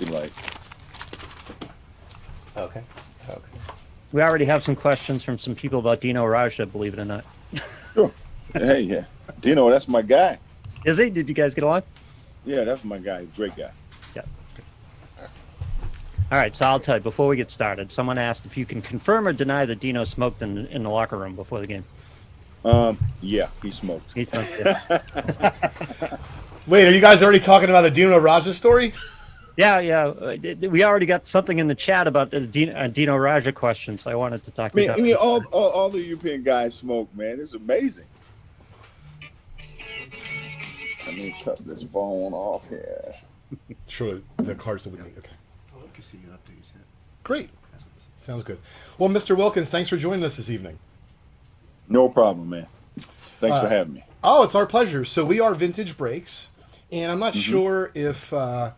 Like, Okay. Okay. We already have some questions from some people about Dino Raja, believe it or not. sure. Hey, yeah. Dino, that's my guy. Is he? Did you guys get along? Yeah, that's my guy. He's a great guy. Yeah. All right, so I'll tell you, before we get started, someone asked if you can confirm or deny that Dino smoked in the locker room before the game. Yeah, he smoked. He smoked, yeah. Wait, are you guys already talking about the Dino Raja story? Yeah. We already got something in the chat about the Dino Raja question, so I wanted to talk about I mean, all the European guys smoke, man. It's amazing. Let me cut this phone off here. Sure, the cards that we need. Okay. Oh, I can see your updates. Yeah. Great. Sounds good. Well, Mr. Wilkins, thanks for joining us this evening. No problem, man. Thanks for having me. Oh, it's our pleasure. So we are Vintage Breaks, and I'm not sure if my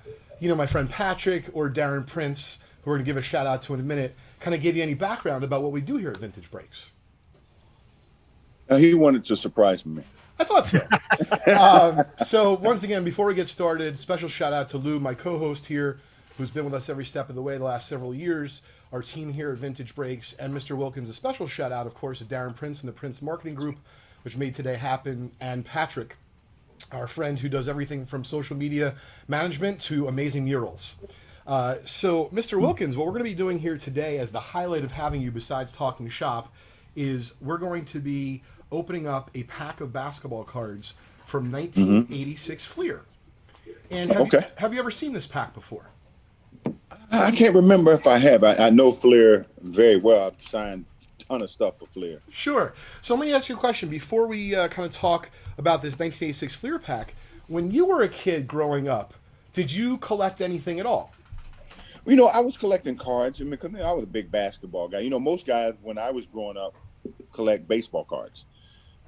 friend Patrick or Darren Prince, who we're going to give a shout out to in a minute, kind of gave you any background about what we do here at Vintage Breaks. He wanted to surprise me. I thought so. So once again, before we get started, special shout out to Lou, my co-host here, who's been with us every step of the way the last several years, our team here at Vintage Breaks, and Mr. Wilkins. A special shout out, of course, to Darren Prince and the Prince Marketing Group, which made today happen, and Patrick, our friend who does everything from social media management to amazing murals. So, Mr. Wilkins, what we're going to be doing here today as the highlight of having you besides talking shop is we're going to be opening up a pack of basketball cards from 1986 Fleer. And have you ever seen this pack before? I can't remember if I have. I know Fleer very well. I've signed a ton of stuff for Fleer. Sure. So let me ask you a question before we kind of talk about this 1986 Fleer pack. When you were a kid growing up, did you collect anything at all? I was collecting cards. I mean, 'cause I was a big basketball guy. Most guys, when I was growing up, collect baseball cards.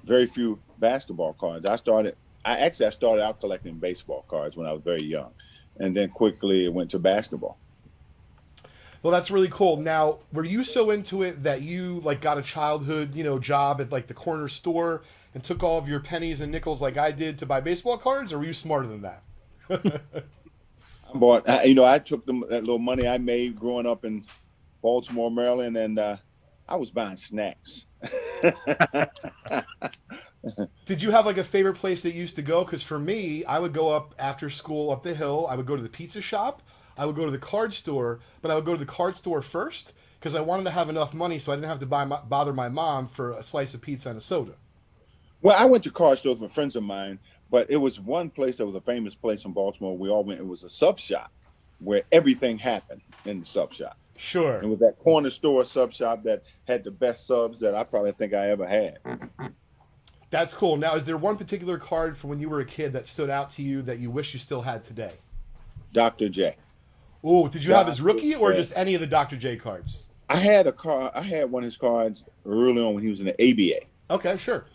Very few basketball cards. I started out collecting baseball cards when I was very young, and then quickly it went to basketball. Well, that's really cool. Now, were you so into it that you got a childhood, job at the corner store and took all of your pennies and nickels like I did to buy baseball cards, or were you smarter than that? I took that little money I made growing up in Baltimore, Maryland, and I was buying snacks. Did you have a favorite place that you used to go? Because for me, I would go up after school up the hill. I would go to the pizza shop. I would go to the card store, but I would go to the card store first because I wanted to have enough money so I didn't have to bother my mom for a slice of pizza and a soda. Well, I went to card stores with friends of mine, but it was one place that was a famous place in Baltimore. We all went. It was a sub shop where everything happened in the sub shop. Sure. It was that corner store sub shop that had the best subs that I probably think I ever had. That's cool. Now, is there one particular card from when you were a kid that stood out to you that you wish you still had today? Dr. J. Oh, did you have his rookie or just any of the Dr. J cards? I had one of his cards early on when he was in the ABA. Okay, sure.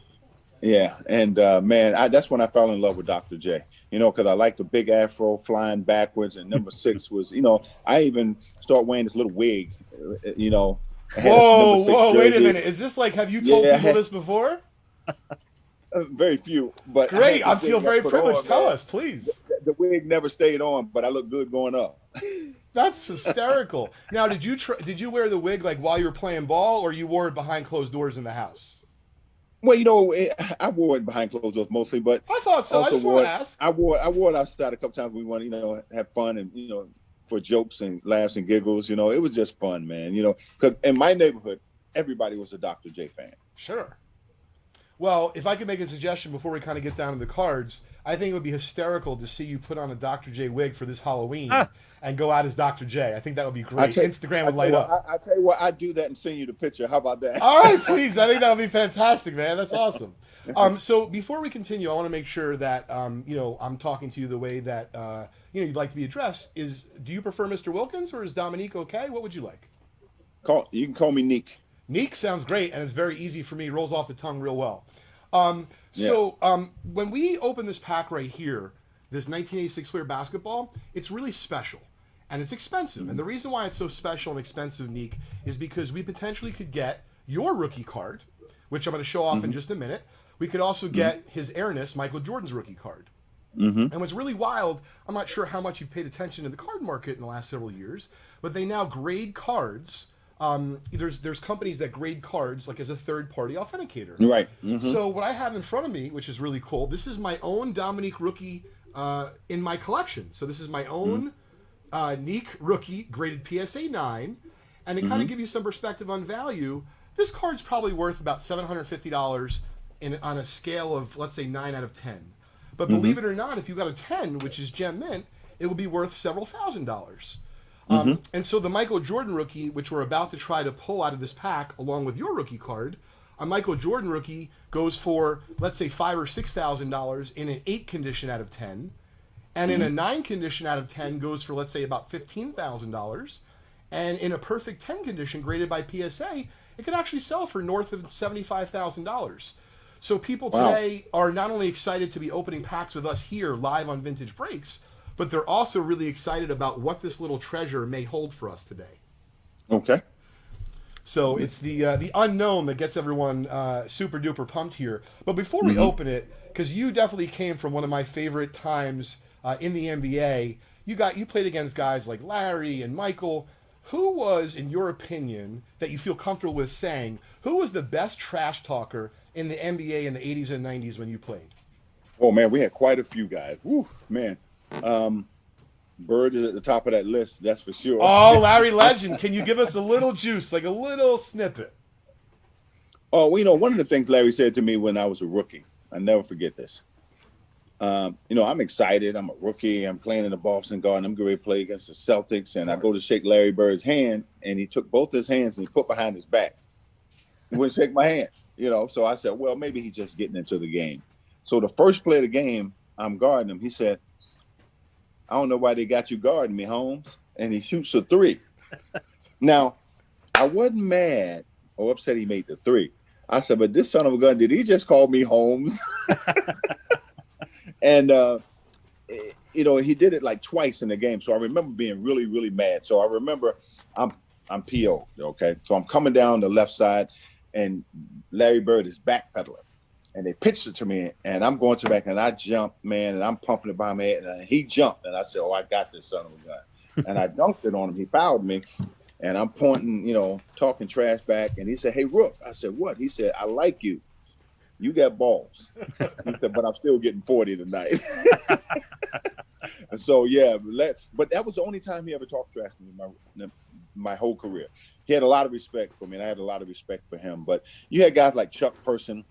Yeah, and that's when I fell in love with Dr. J. Because I like the big afro flying backwards, and number 6 was, I even start wearing this little wig, Whoa, wait a minute. Is this have you told people this before? Very few, but great. I feel very privileged. Tell us, please. The wig never stayed on, but I look good going up. That's hysterical. Now, did you wear the wig while you were playing ball, or you wore it behind closed doors in the house? Well, I wore it behind closed doors mostly, but I thought so. I just want to ask. I wore it outside a couple times. We want to, have fun and for jokes and laughs and giggles. It was just fun, man. Because in my neighborhood, everybody was a Dr. J fan. Sure. Well, if I could make a suggestion before we kind of get down to the cards, I think it would be hysterical to see you put on a Dr. J wig for this Halloween and go out as Dr. J. I think that would be great. Instagram would light up. I tell you what, I'd do that and send you the picture. How about that? All right, please. I think that would be fantastic, man. That's awesome. So before we continue, I want to make sure that I'm talking to you the way that you'd like to be addressed. Do you prefer Mr. Wilkins or is Dominique okay? What would you like? You can call me Neek. Neek sounds great, and it's very easy for me. Rolls off the tongue real well. When we open this pack right here, this 1986 Fleer basketball, it's really special, and it's expensive. And the reason why it's so special and expensive, Neek, is because we potentially could get your rookie card, which I'm going to show off in just a minute. We could also get his Airness, Michael Jordan's rookie card. Mm-hmm. And what's really wild, I'm not sure how much you've paid attention to the card market in the last several years, but they now grade cards. There's companies that grade cards like as a third-party authenticator. Right. Mm-hmm. So what I have in front of me, which is really cool, this is my own Dominique rookie in my collection. So this is my own Neek rookie graded PSA 9, and to kind of give you some perspective on value, this card's probably worth about $750 on a scale of, let's say, 9 out of 10. But believe it or not, if you got a 10, which is gem mint, it will be worth several $1,000s. And so the Michael Jordan rookie, which we're about to try to pull out of this pack along with your rookie card, a Michael Jordan rookie goes for, let's say, $5,000 or $6,000 in an 8 condition out of 10. And in a 9 condition out of 10 goes for, let's say, about $15,000. And in a perfect 10 condition graded by PSA, it could actually sell for north of $75,000. So people today are not only excited to be opening packs with us here live on Vintage Breaks, but they're also really excited about what this little treasure may hold for us today. Okay. So it's the unknown that gets everyone super duper pumped here. But before we open it, because you definitely came from one of my favorite times in the NBA, you played against guys like Larry and Michael. Who was, in your opinion, that you feel comfortable with saying, who was the best trash talker in the NBA in the 80s and 90s when you played? Oh, man, we had quite a few guys. Woo, man. Bird is at the top of that list, that's for sure. Oh, Larry Legend. Can you give us a little juice, like a little snippet? Oh, well, one of the things Larry said to me when I was a rookie, I never forget this. I'm excited. I'm a rookie. I'm playing in the Boston Garden. I'm getting ready to play against the Celtics, and I go to shake Larry Bird's hand, and he took both his hands and he put behind his back. He wouldn't shake my hand, So I said, well, maybe he's just getting into the game. So the first play of the game, I'm guarding him. He said, I don't know why they got you guarding me, Holmes. And he shoots a 3. Now, I wasn't mad or upset he made the 3. I said, but this son of a gun, did he just call me Holmes? And, he did it like twice in the game. So I remember being really, really mad. So I remember I'm PO, okay? So I'm coming down the left side, and Larry Bird is backpedaling. And they pitched it to me, and I'm going to the back, and I jumped, man, and I'm pumping it by my head. And he jumped, and I said, I got this son of a gun. And I dunked it on him. He fouled me, and I'm pointing, talking trash back. And he said, hey, Rook. I said, what? He said, I like you. You got balls. He said, but I'm still getting 40 tonight. And so, yeah, but that was the only time he ever talked trash to me my whole career. He had a lot of respect for me, and I had a lot of respect for him. But you had guys like Chuck Person,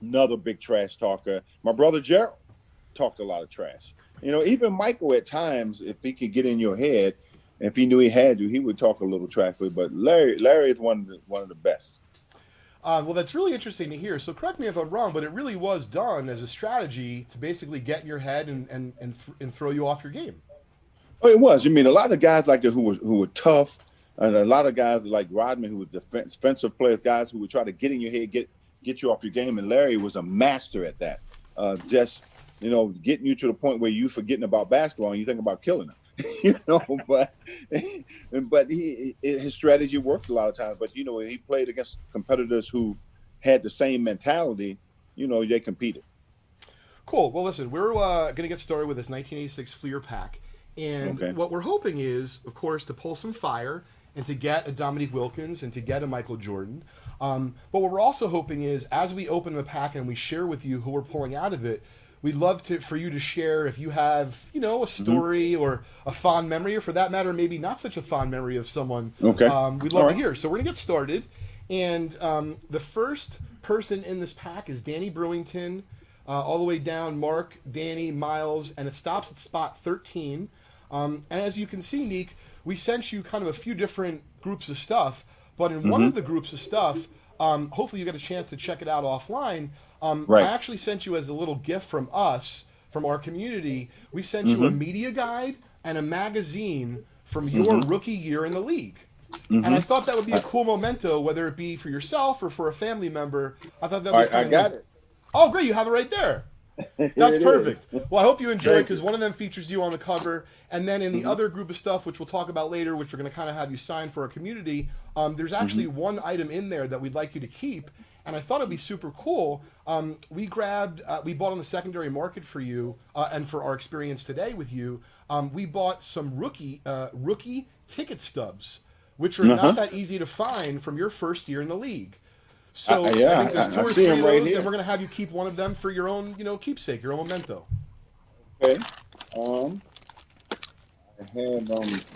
another big trash talker. My brother Gerald talked a lot of trash. Even Michael at times, if he could get in your head, if he knew he had you, he would talk a little trash. But Larry is one of the best. Well, that's really interesting to hear. So correct me if I'm wrong, but it really was done as a strategy to basically get in your head and throw you off your game. Oh, it was. A lot of guys like that who were tough, and a lot of guys like Rodman who were defensive players, guys who would try to get in your head, get you off your game. And Larry was a master at that. Getting you to the point where you forgetting about basketball and you think about killing them. But his strategy worked a lot of times. But he played against competitors who had the same mentality. They competed. Cool. Well, listen, we're going to get started with this 1986 Fleer pack, and what we're hoping is, of course, to pull some fire and to get a Dominique Wilkins and to get a Michael Jordan. But what we're also hoping is, as we open the pack and we share with you who we're pulling out of it, we'd love for you to share if you have, a story or a fond memory, or for that matter, maybe not such a fond memory of someone. Okay. We'd love to hear. So we're going to get started. And the first person in this pack is Danny Brewington, all the way down Mark, Danny, Miles, and it stops at spot 13. And as you can see, Neek, we sent you kind of a few different groups of stuff, but in one of the groups of stuff, hopefully you get a chance to check it out offline. I actually sent you as a little gift from us, from our community. We sent you a media guide and a magazine from your rookie year in the league. And I thought that would be a cool memento, whether it be for yourself or for a family member. I thought that was I got it. Oh, great. You have it right there. That's perfect. Well, I hope you enjoy it because one of them features you on the cover. And then in the other group of stuff, which we'll talk about later, which we're going to kind of have you sign for our community, there's actually one item in there that we'd like you to keep. And I thought it'd be super cool. We bought on the secondary market for you and for our experience today with you. We bought some rookie ticket stubs, which are not that easy to find from your first year in the league. So I think there's 2 or 3 of those, and we're going to have you keep one of them for your own, keepsake, your own memento. Okay. I have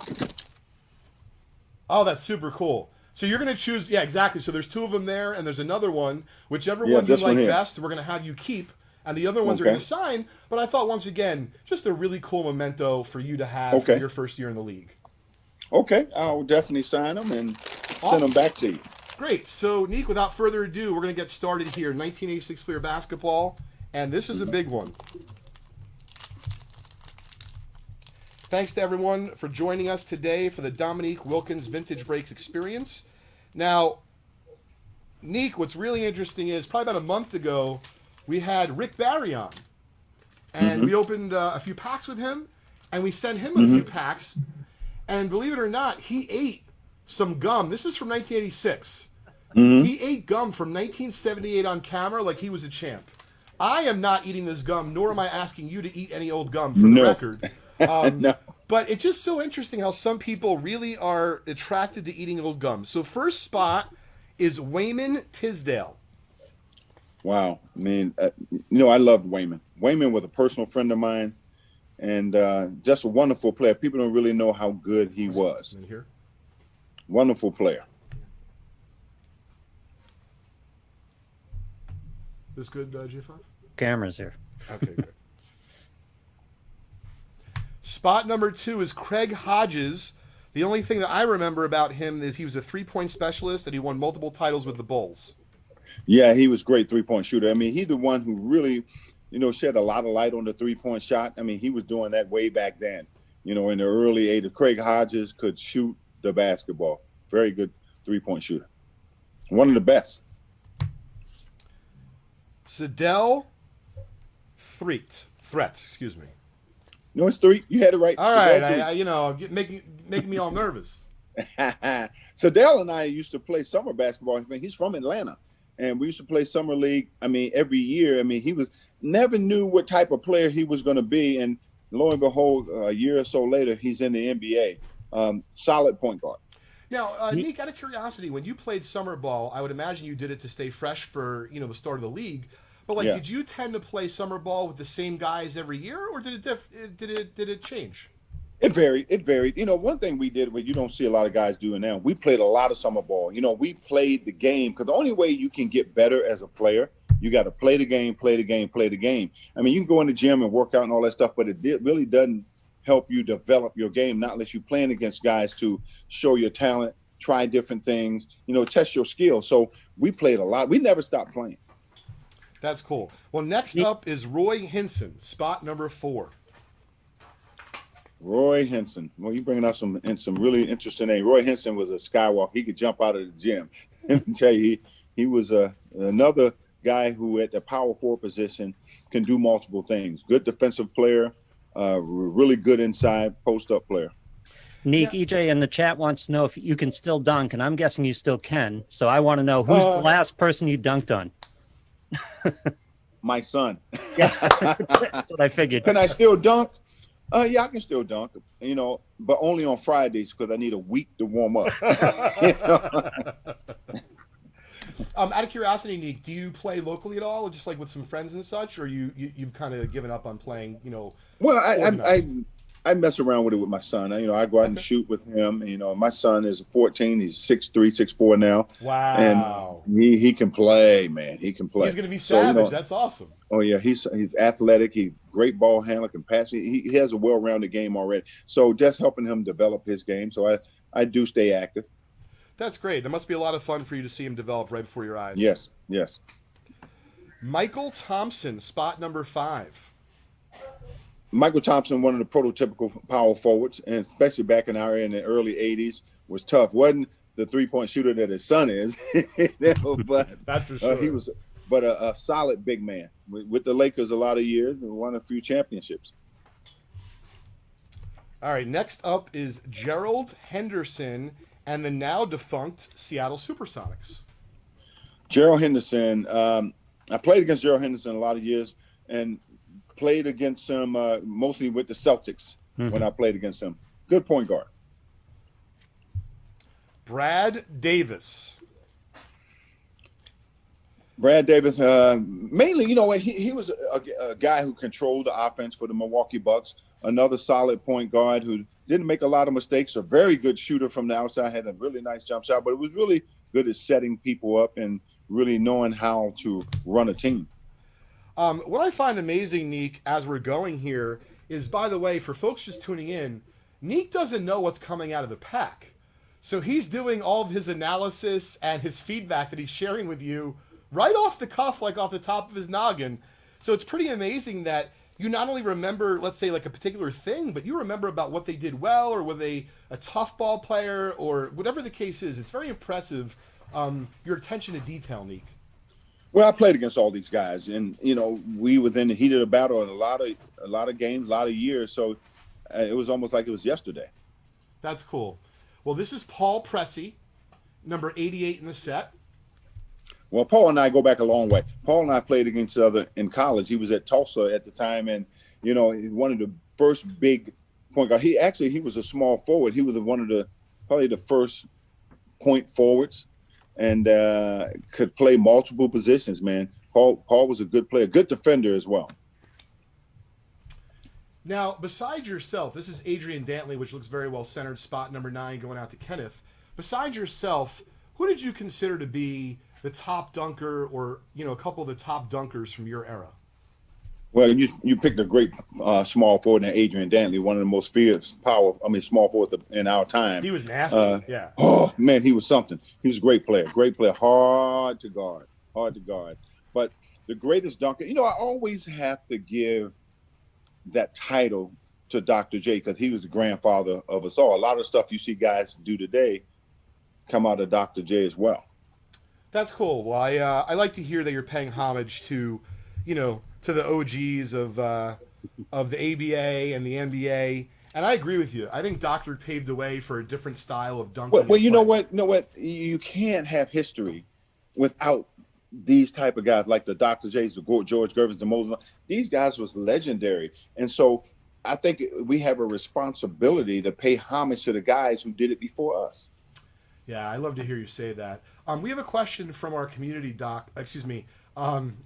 Oh, that's super cool. So you're going to choose, yeah, exactly. So there's 2 of them there, and there's another one. Whichever one you like best, we're going to have you keep, and the other ones are going to sign. But I thought, once again, just a really cool memento for you to have for your first year in the league. Okay, I'll definitely sign them and send them back to you. Great. So, Nick, without further ado, we're going to get started here. 1986 Fleer basketball, and this is a big one. Thanks to everyone for joining us today for the Dominique Wilkins Vintage Breaks experience. Now, Nick, what's really interesting is probably about a month ago, we had Rick Barry on, and we opened a few packs with him, and we sent him a few packs, and believe it or not, he ate some gum. This is from 1986. He ate gum from 1978 on camera like he was a champ. I am not eating this gum, nor am I asking you to eat any old gum, for the record. No. But it's just so interesting how some people really are attracted to eating old gum. So first spot is Wayman Tisdale. Wow. I mean, I loved Wayman. Wayman was a personal friend of mine and just a wonderful player. People don't really know how good he was. In here. Wonderful player. This good, G5? Camera's here. Okay, good. Spot number 2 is Craig Hodges. The only thing that I remember about him is he was a three-point specialist and he won multiple titles with the Bulls. Yeah, he was a great three-point shooter. I mean, he's the one who really, shed a lot of light on the three-point shot. I mean, he was doing that way back then, in the early 80s. Craig Hodges could shoot the basketball. Very good three-point shooter. One of the best. Sedell Threat, excuse me. No, it's 3. You had it right. All right, making me all nervous. Sedell and I used to play summer basketball. He's from Atlanta, and we used to play summer league. I mean, every year. I mean, he never knew what type of player he was going to be, and lo and behold, a year or so later, he's in the NBA. Solid point guard. Now, Nick, out of curiosity, when you played summer ball, I would imagine you did it to stay fresh for the start of the league. But did you tend to play summer ball with the same guys every year, or did it change? It varied. One thing we did, what you don't see a lot of guys doing now, we played a lot of summer ball. We played the game, because the only way you can get better as a player, you got to play the game. I mean, you can go in the gym and work out and all that stuff, but it really doesn't help you develop your game, not unless you're playing against guys to show your talent, try different things, test your skills. So we played a lot. We never stopped playing. That's cool. Well, next up is Roy Henson, spot number 4. Roy Henson. Well, you're bringing up some really interesting names. Roy Henson was a skywalker. He could jump out of the gym. Let me tell you, he was another guy who at the power forward position can do multiple things. Good defensive player, really good inside post-up player. Nick, EJ in the chat wants to know if you can still dunk, and I'm guessing you still can. So I want to know, who's the last person you dunked on? My son. Yeah, that's what I figured. Can I still dunk? Yeah, I can still dunk, but only on Fridays because I need a week to warm up. Out of curiosity, Nick, do you play locally at all, or just like with some friends and such, or you've kind of given up on playing? Well, I mess around with it with my son. I go out and shoot with him. My son is 14. He's 6'3", 6'4" now. Wow. And he can play, man. He can play. He's going to be savage. That's awesome. Oh, yeah. He's athletic. He's great ball handler, can pass. He has a well-rounded game already. So just helping him develop his game. So I do stay active. That's great. That must be a lot of fun for you to see him develop right before your eyes. Yes. Michael Thompson, spot number 5. Michael Thompson, one of the prototypical power forwards, and especially back in the early 80s, was tough. Wasn't the three-point shooter that his son is, but that's for sure. He was but a solid big man. With the Lakers a lot of years and won a few championships. All right, next up is Gerald Henderson and the now defunct Seattle Supersonics. Gerald Henderson. I played against Gerald Henderson a lot of years and played against him mostly with the Celtics when I played against him. Good point guard. Brad Davis. Brad Davis, mainly, he was a guy who controlled the offense for the Milwaukee Bucks. Another solid point guard who didn't make a lot of mistakes. A very good shooter from the outside, had a really nice jump shot, but it was really good at setting people up and really knowing how to run a team. What I find amazing, Neek, as we're going here is, by the way, for folks just tuning in, Neek doesn't know what's coming out of the pack. So he's doing all of his analysis and his feedback that he's sharing with you right off the cuff, like off the top of his noggin. So it's pretty amazing that you not only remember, let's say, like a particular thing, but you remember about what they did well, or were they a tough ball player, or whatever the case is. It's very impressive, your attention to detail, Neek. Well, I played against all these guys, and we were in the heat of the battle in a lot of games, a lot of years. So it was almost like it was yesterday. That's cool. Well, this is Paul Pressy, number 88 in the set. Well, Paul and I go back a long way. Paul and I played against each other in college. He was at Tulsa at the time, and one of the first big point guard. He was a small forward. He was probably the first point forwards, and could play multiple positions. Man, Paul was a good player, good defender as well. Now, besides yourself, this is Adrian Dantley, which looks very well centered, spot number 9 going out to Kenneth. Besides yourself, who did you consider to be the top dunker, or a couple of the top dunkers from your era? Well, you picked a great small forward in Adrian Dantley, one of the most fierce small forward in our time. He was nasty. Yeah. Oh man, he was something. He was a great player, hard to guard. But the greatest dunker, I always have to give that title to Dr. J, because he was the grandfather of us all. A lot of stuff you see guys do today come out of Dr. J as well. That's cool. Well, I like to hear that you're paying homage to, to the OGs of the ABA and the NBA. And I agree with you. I think Doctor paved the way for a different style of dunking. Well, you know what? You can't have history without these type of guys like the Dr. J's, the George Gervins, the Moses. These guys was legendary. And so I think we have a responsibility to pay homage to the guys who did it before us. Yeah, I love to hear you say that. We have a question from our community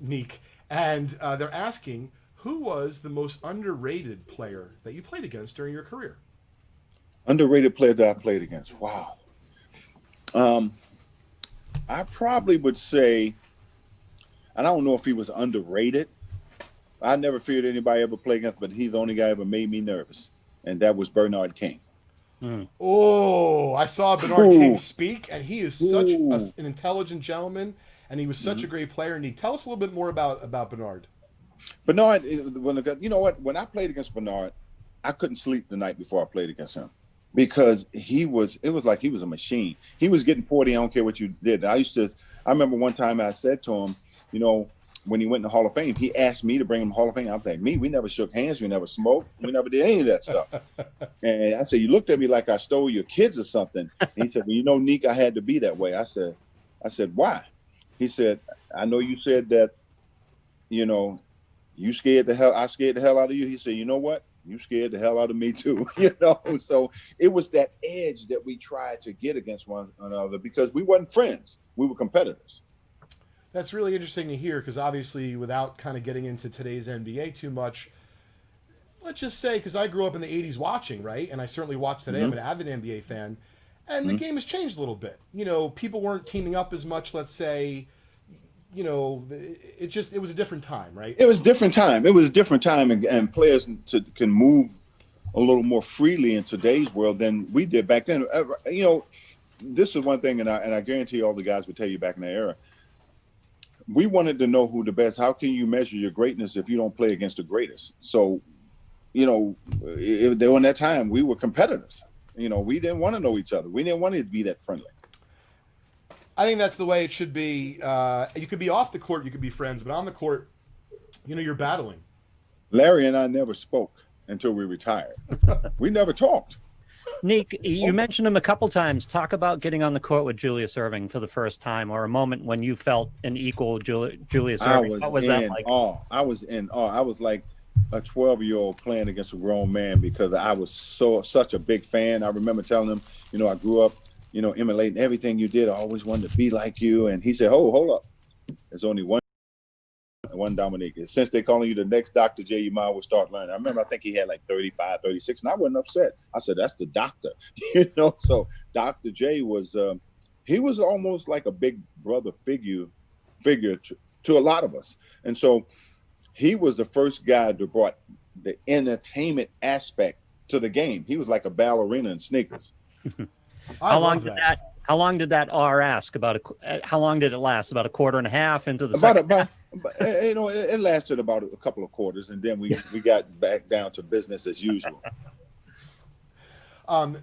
Neek, and they're asking, who was the most underrated player that you played against during your career? Underrated player that I played against. Wow. I probably would say, and I don't know if he was underrated. I never feared anybody ever play against, but he's the only guy ever made me nervous, and that was Bernard King. Oh, I saw Bernard King speak, and he is such an intelligent gentleman, and he was such a great player. And tell us a little bit more about Bernard. Bernard, when I played against Bernard, I couldn't sleep the night before I played against him, because it was like he was a machine. He was getting 40. I don't care what you did. I remember one time I said to him, when he went in the Hall of Fame, he asked me to bring him to the Hall of Fame. I was like, we never shook hands. We never smoked. We never did any of that stuff. And I said, you looked at me like I stole your kids or something. And he said, well, Neek, I had to be that way. I said, why? He said, I know you said that, I scared the hell out of you. He said, you know what? You scared the hell out of me too. So it was that edge that we tried to get against one another, because we weren't friends. We were competitors. That's really interesting to hear, because obviously, without kind of getting into today's NBA too much, let's just say, because I grew up in the 80s watching, right? And I certainly watch today. I'm an avid NBA fan. And the game has changed a little bit. People weren't teaming up as much, let's say. It was a different time, right? It was a different time. And players can move a little more freely in today's world than we did back then. This is one thing, and I guarantee all the guys would tell you back in that era. We wanted to know who the best. How can you measure your greatness if you don't play against the greatest? So, during that time, we were competitors. We didn't want to know each other. We didn't want to be that friendly. I think that's the way it should be. You could be off the court, you could be friends, but on the court, you're battling. Larry and I never spoke until we retired. We never talked. Nick, you mentioned him a couple times. Talk about getting on the court with Julius Irving for the first time, or a moment when you felt an equal Julius Irving. What was that like? I was in awe. I was like a 12-year-old playing against a grown man because I was such a big fan. I remember telling him, I grew up, emulating everything you did. I always wanted to be like you. And he said, "Oh, hold up. There's only one Dominique. Since they're calling you the next Dr. J, you might as well start learning." I remember, I think he had like 35, 36, and I wasn't upset. I said, "That's the doctor." So Dr. J was, he was almost like a big brother figure to a lot of us. And so he was the first guy that brought the entertainment aspect to the game. He was like a ballerina in sneakers. How long did that R ask? How long did it last? About a quarter and a half into the second half? It lasted about a couple of quarters, and then we got back down to business as usual.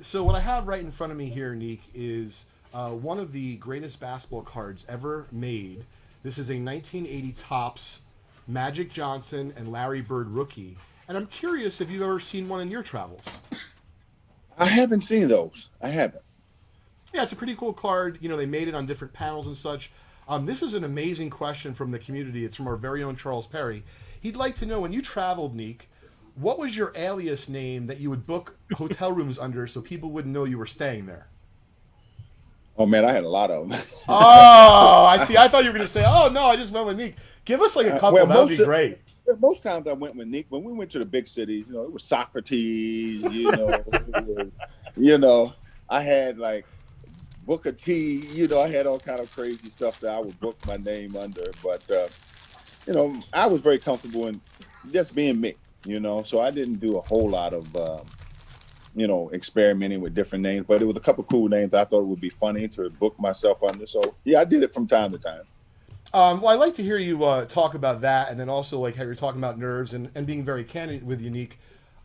So what I have right in front of me here, Nick, is one of the greatest basketball cards ever made. This is a 1980 Topps Magic Johnson and Larry Bird rookie, and I'm curious if you've ever seen one in your travels. I haven't seen those. I haven't. Yeah, it's a pretty cool card. They made it on different panels and such. This is an amazing question from the community. It's from our very own Charles Perry. He'd like to know, when you traveled, Nick, what was your alias name that you would book hotel rooms under so people wouldn't know you were staying there? Oh, man, I had a lot of them. Oh, I see. I thought you were going to say, "Oh, no, I just went with Nick." Give us like a couple. That would be great. Most times I went with Nick. When we went to the big cities, it was Socrates, I had like Booker T, I had all kind of crazy stuff that I would book my name under. But, I was very comfortable in just being me, so I didn't do a whole lot of, experimenting with different names. But it was a couple cool names I thought it would be funny to book myself under. So, yeah, I did it from time to time. Well, I'd like to hear you talk about that, and then also like how you're talking about nerves and being very candid with Unique.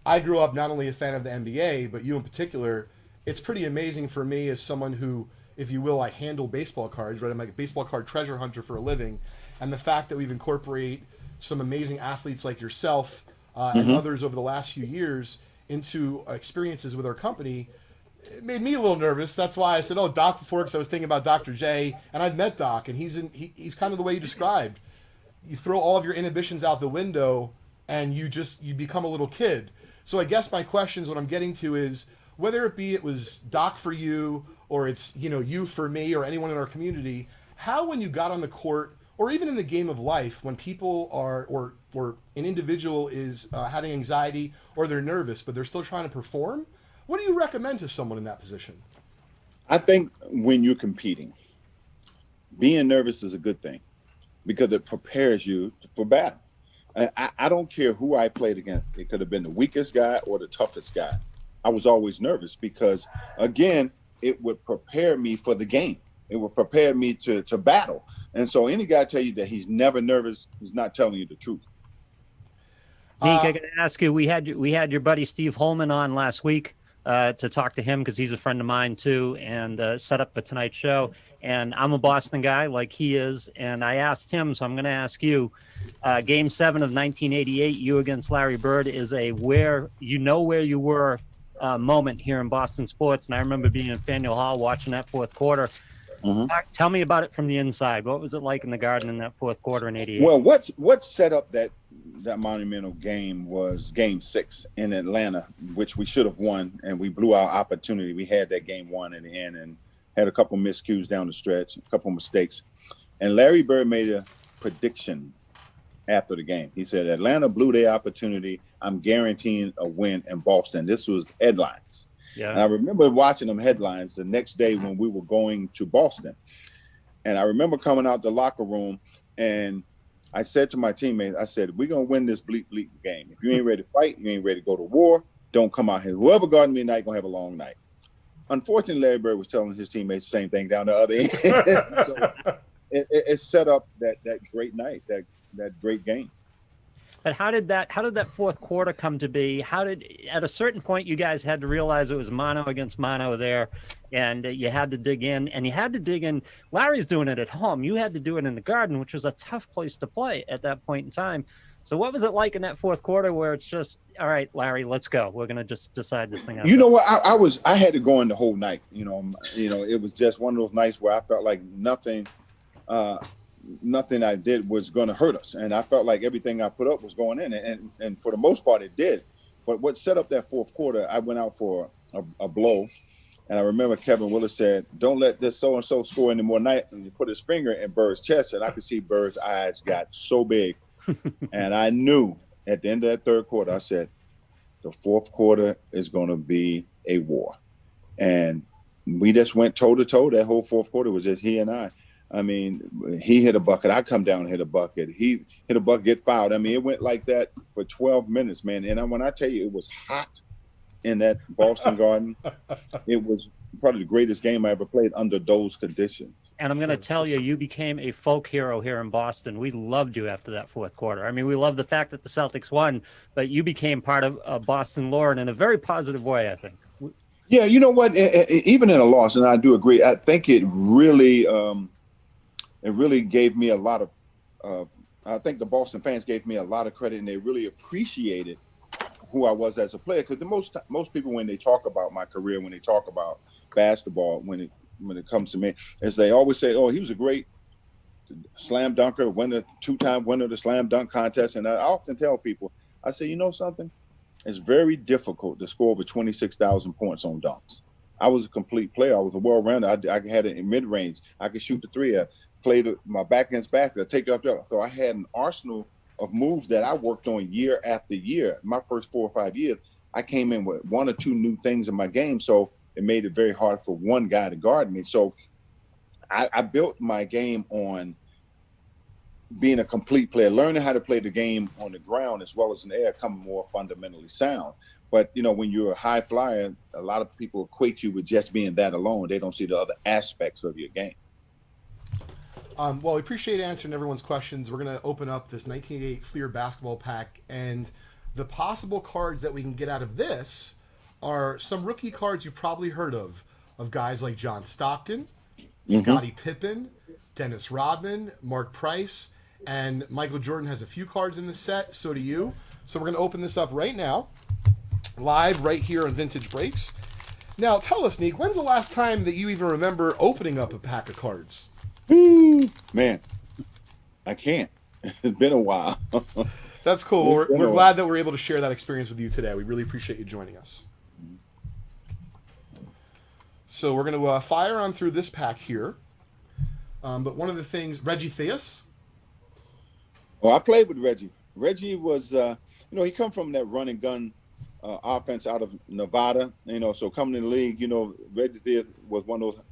I grew up not only a fan of the NBA, but you in particular. It's pretty amazing for me as someone who, if you will, I handle baseball cards, right? I'm like a baseball card treasure hunter for a living. And the fact that we've incorporated some amazing athletes like yourself and others over the last few years into experiences with our company, it made me a little nervous. That's why I said, "Oh, Doc," before, because I was thinking about Dr. J, and I've met Doc, and he's kind of the way you described. You throw all of your inhibitions out the window, and you become a little kid. So I guess my questions, what I'm getting to is, whether it was Doc for you, or it's you for me, or anyone in our community, how, when you got on the court, or even in the game of life, when people are or an individual is having anxiety, or they're nervous but they're still trying to perform, what do you recommend to someone in that position? I think when you're competing, being nervous is a good thing because it prepares you for battle. I don't care who I played against. It could have been the weakest guy or the toughest guy. I was always nervous because, again, it would prepare me for the game. It would prepare me to battle. And so any guy tell you that he's never nervous, he's not telling you the truth. Nick, I got to ask you, we had your buddy Steve Holman on last week to talk to him because he's a friend of mine too, and set up the Tonight Show. And I'm a Boston guy like he is, and I asked him, so I'm going to ask you. Game 7 of 1988, you against Larry Bird, is a where you were moment here in Boston sports. And I remember being in Faneuil Hall watching that fourth quarter. Tell me about it from the inside. What was it like in the Garden in that fourth quarter in '88? Well, what set up that monumental game was Game 6 in Atlanta, which we should have won, and we blew our opportunity. We had that game won in the end and had a couple miscues down the stretch, a couple mistakes. And Larry Bird made a prediction after the game. He said, "Atlanta blew their opportunity. I'm guaranteeing a win in Boston." This was headlines. Yeah. And I remember watching them headlines the next day when we were going to Boston. And I remember coming out the locker room, and I said to my teammates, I said, "We're going to win this bleak game. If you ain't ready to fight, you ain't ready to go to war, don't come out here. Whoever guarded me tonight going to have a long night." Unfortunately, Larry Bird was telling his teammates the same thing down the other end. So it set up that great night, that great game. But how did that fourth quarter come to be? At a certain point you guys had to realize it was mano against mano there, and you had to dig in, and you had to dig in. Larry's doing it at home. You had to do it in the Garden, which was a tough place to play at that point in time. So what was it like in that fourth quarter where it's just, all right, Larry, let's go. We're going to just decide this thing out. You know what? I had to go in the whole night. It was just one of those nights where I felt like nothing I did was going to hurt us. And I felt like everything I put up was going in. And for the most part, it did. But what set up that fourth quarter, I went out for a blow. And I remember Kevin Willis said, don't let this so-and-so score any more night. And he put his finger in Bird's chest. And I could see Bird's eyes got so big. And I knew at the end of that third quarter, I said, the fourth quarter is going to be a war. And we just went toe-to-toe. That whole fourth quarter was just he and I. I mean, he hit a bucket. I come down and hit a bucket. He hit a bucket, get fouled. I mean, it went like that for 12 minutes, man. And when I tell you it was hot in that Boston Garden, it was probably the greatest game I ever played under those conditions. And I'm going to tell you, you became a folk hero here in Boston. We loved you after that fourth quarter. I mean, we loved the fact that the Celtics won, but you became part of Boston lore and in a very positive way, I think. Yeah, you know what? Even in a loss, and I do agree, I think it really gave me a lot of I think the Boston fans gave me a lot of credit, and they really appreciated who I was as a player. Because most people, when they talk about my career, when they talk about basketball, when it comes to me, is they always say, "Oh, he was a great slam dunker, two-time winner of the slam dunk contest." And I often tell people, I say, you know something? It's very difficult to score over 26,000 points on dunks. I was a complete player. I was a well-rounder. I had it in mid-range. I could shoot the three. I played my back against basket. I take it up. So I had an arsenal of moves that I worked on year after year. My first 4 or 5 years, I came in with one or two new things in my game. So it made it very hard for one guy to guard me. So I built my game on being a complete player, learning how to play the game on the ground as well as in the air, coming more fundamentally sound. But, when you're a high flyer, a lot of people equate you with just being that alone. They don't see the other aspects of your game. Well, we appreciate answering everyone's questions. We're going to open up this 1988 Fleer basketball pack, and the possible cards that we can get out of this are some rookie cards you've probably heard of guys like John Stockton, Scottie Pippen, Dennis Rodman, Mark Price, and Michael Jordan has a few cards in the set. So do you. So we're going to open this up right now, live right here on Vintage Breaks. Now, tell us, Nick, when's the last time that you even remember opening up a pack of cards? Man, I can't. It's been a while. That's cool. We're glad that we're able to share that experience with you today. We really appreciate you joining us. So we're going to fire on through this pack here. But one of the things, Reggie Theus. Oh, I played with Reggie. Reggie was, he come from that run and gun offense out of Nevada. So coming in the league, Reggie Theus was one of those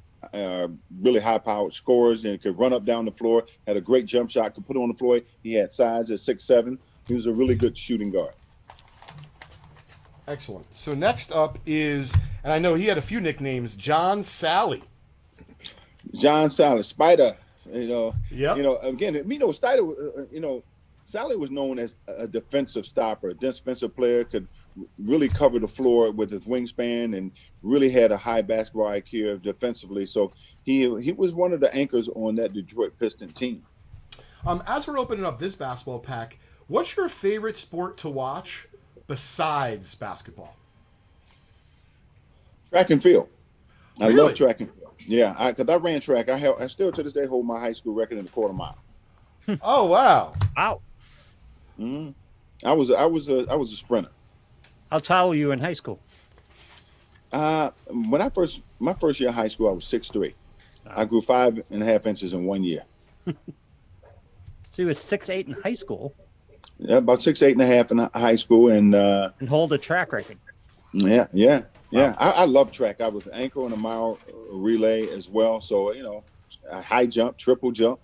really high-powered scorers and could run up down the floor, had a great jump shot, could put it on the floor. He had size at 6'7". He was a really good shooting guard. Excellent. So next up is, and I know he had a few nicknames, John Sally. John Sally, Spider. Yep. Again, Sally was known as a defensive stopper, a defensive player, could really cover the floor with his wingspan and really had a high basketball IQ defensively. So he was one of the anchors on that Detroit Piston team. As we're opening up this basketball pack, what's your favorite sport to watch besides basketball? Track and field. I Really? love track and field. Yeah, because I ran track. I still to this day hold my high school record in the quarter mile. Oh wow! Wow. Mm-hmm. I was a sprinter. How tall were you in high school? When my first year of high school, I was 6'3". Wow. I grew 5.5 inches in 1 year. So you were 6'8" in high school. Yeah, about 6'8.5" in high school, and hold a track record. Yeah. Wow. I love track. I was an anchor on a mile relay as well. So a high jump, triple jump.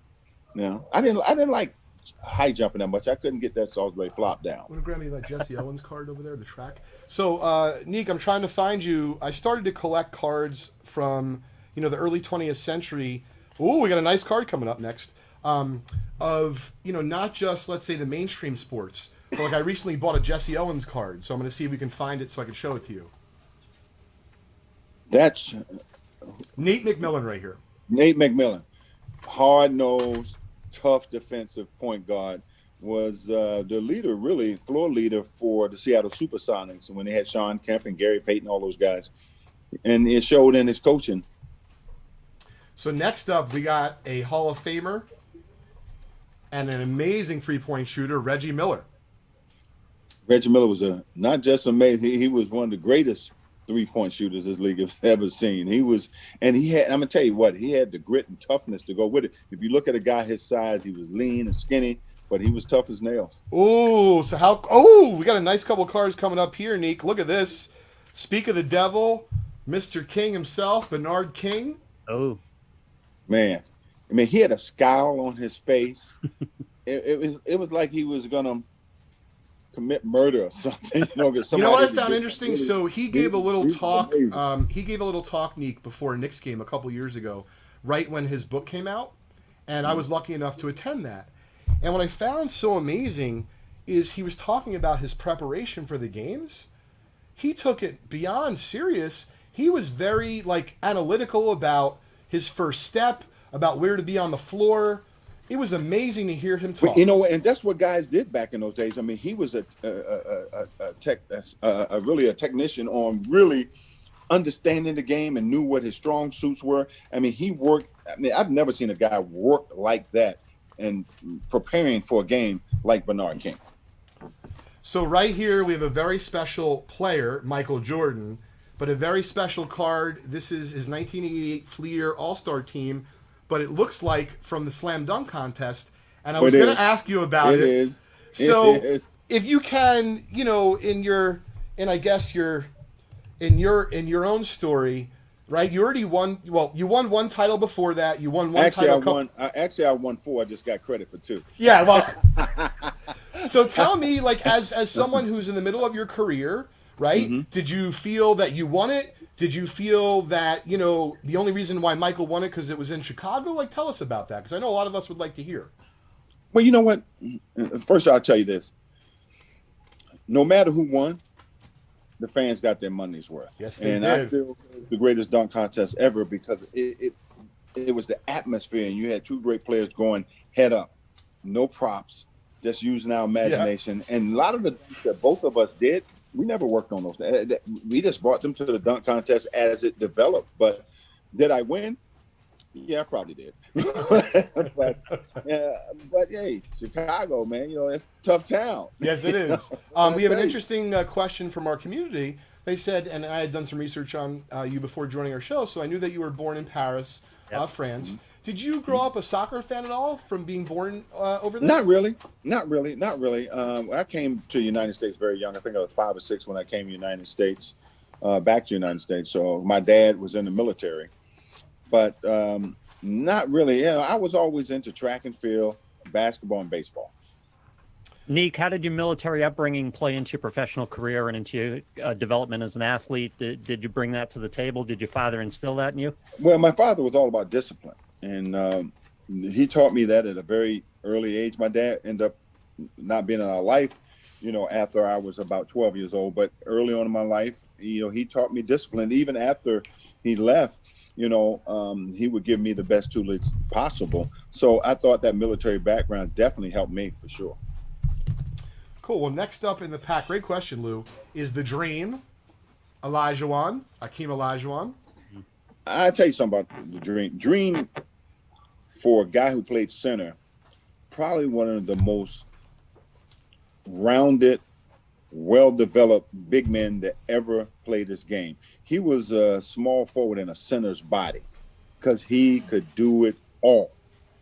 I didn't like high jumping that much. I couldn't get that Salisbury flop down. I'm gonna grab me that Jesse Owens card over there, the track. So, Nick, I'm trying to find you. I started to collect cards from the early 20th century. Oh, we got a nice card coming up next. Of not just, let's say, the mainstream sports, So, like, I recently bought a Jesse Owens card, so I'm going to see if we can find it so I can show it to you. That's Nate McMillan right here. Nate McMillan, hard-nosed, tough defensive point guard, was the leader, really, floor leader for the Seattle Supersonics when they had Sean Kemp and Gary Payton, all those guys. And it showed in his coaching. So next up, we got a Hall of Famer and an amazing three-point shooter, Reggie Miller. Reggie Miller was not just amazing, he was one of the greatest three-point shooters this league has ever seen. I'm gonna tell you what, he had the grit and toughness to go with it. If you look at a guy his size, he was lean and skinny, but he was tough as nails. Oh, we got a nice couple cards coming up here, Nick. Look at this. Speak of the devil, Mr. King himself, Bernard King. Oh, man. I mean, he had a scowl on his face. It was like he was gonna commit murder or something. You know what I found interesting? So he gave a little talk. He gave a little talk, Nick, before a Knicks game a couple years ago, right when his book came out, and I was lucky enough to attend that. And what I found so amazing is he was talking about his preparation for the games. He took it beyond serious. He was very analytical about his first step, about where to be on the floor. It was amazing to hear him talk. And that's what guys did back in those days. I mean, he was really a technician on really understanding the game and knew what his strong suits were. I mean, he worked. I mean, I've never seen a guy work like that and preparing for a game like Bernard King. So right here, we have a very special player, Michael Jordan, but a very special card. This is his 1988 Fleer All-Star team, but it looks like from the Slam Dunk Contest. And I was going to ask you about it. So if you can, in your own story, right? You already won. Well, you won one title before that. You won one title. I won 4. I just got credit for 2. Yeah. Well, so tell me, as someone who's in the middle of your career, right? Mm-hmm. Did you feel that you won it? Did you feel that, the only reason why Michael won it because it was in Chicago? Tell us about that, because I know a lot of us would like to hear. Well, you know what? First, I'll tell you this. No matter who won, the fans got their money's worth. Yes, they did. I feel it was the greatest dunk contest ever because it was the atmosphere, and you had 2 great players going head up, no props, just using our imagination. Yeah. And a lot of the dunks that both of us did, we never worked on those. We just brought them to the dunk contest as it developed. But did I win? Yeah, I probably did. but hey, Chicago, man, it's a tough town. Yes, it is. We have an interesting question from our community. They said, and I had done some research on you before joining our show, so I knew that you were born in Paris, France. Mm-hmm. Did you grow up a soccer fan at all from being born over there? Not really. I came to the United States very young. I think I was 5 or 6 when I came to the United States, back to the United States. So my dad was in the military. But not really. I was always into track and field, basketball, and baseball. Nick, how did your military upbringing play into your professional career and into your development as an athlete? Did you bring that to the table? Did your father instill that in you? Well, my father was all about discipline. And he taught me that at a very early age. My dad ended up not being in our life, after I was about 12 years old. But early on in my life, he taught me discipline. Even after he left, he would give me the best tools possible. So I thought that military background definitely helped me for sure. Cool. Well, next up in the pack, great question, Lou, is the Dream, Hakeem Olajuwon. I'll tell you something about the Dream. Dream, for a guy who played center, probably one of the most rounded, well-developed big men that ever played this game. He was a small forward in a center's body because he could do it all.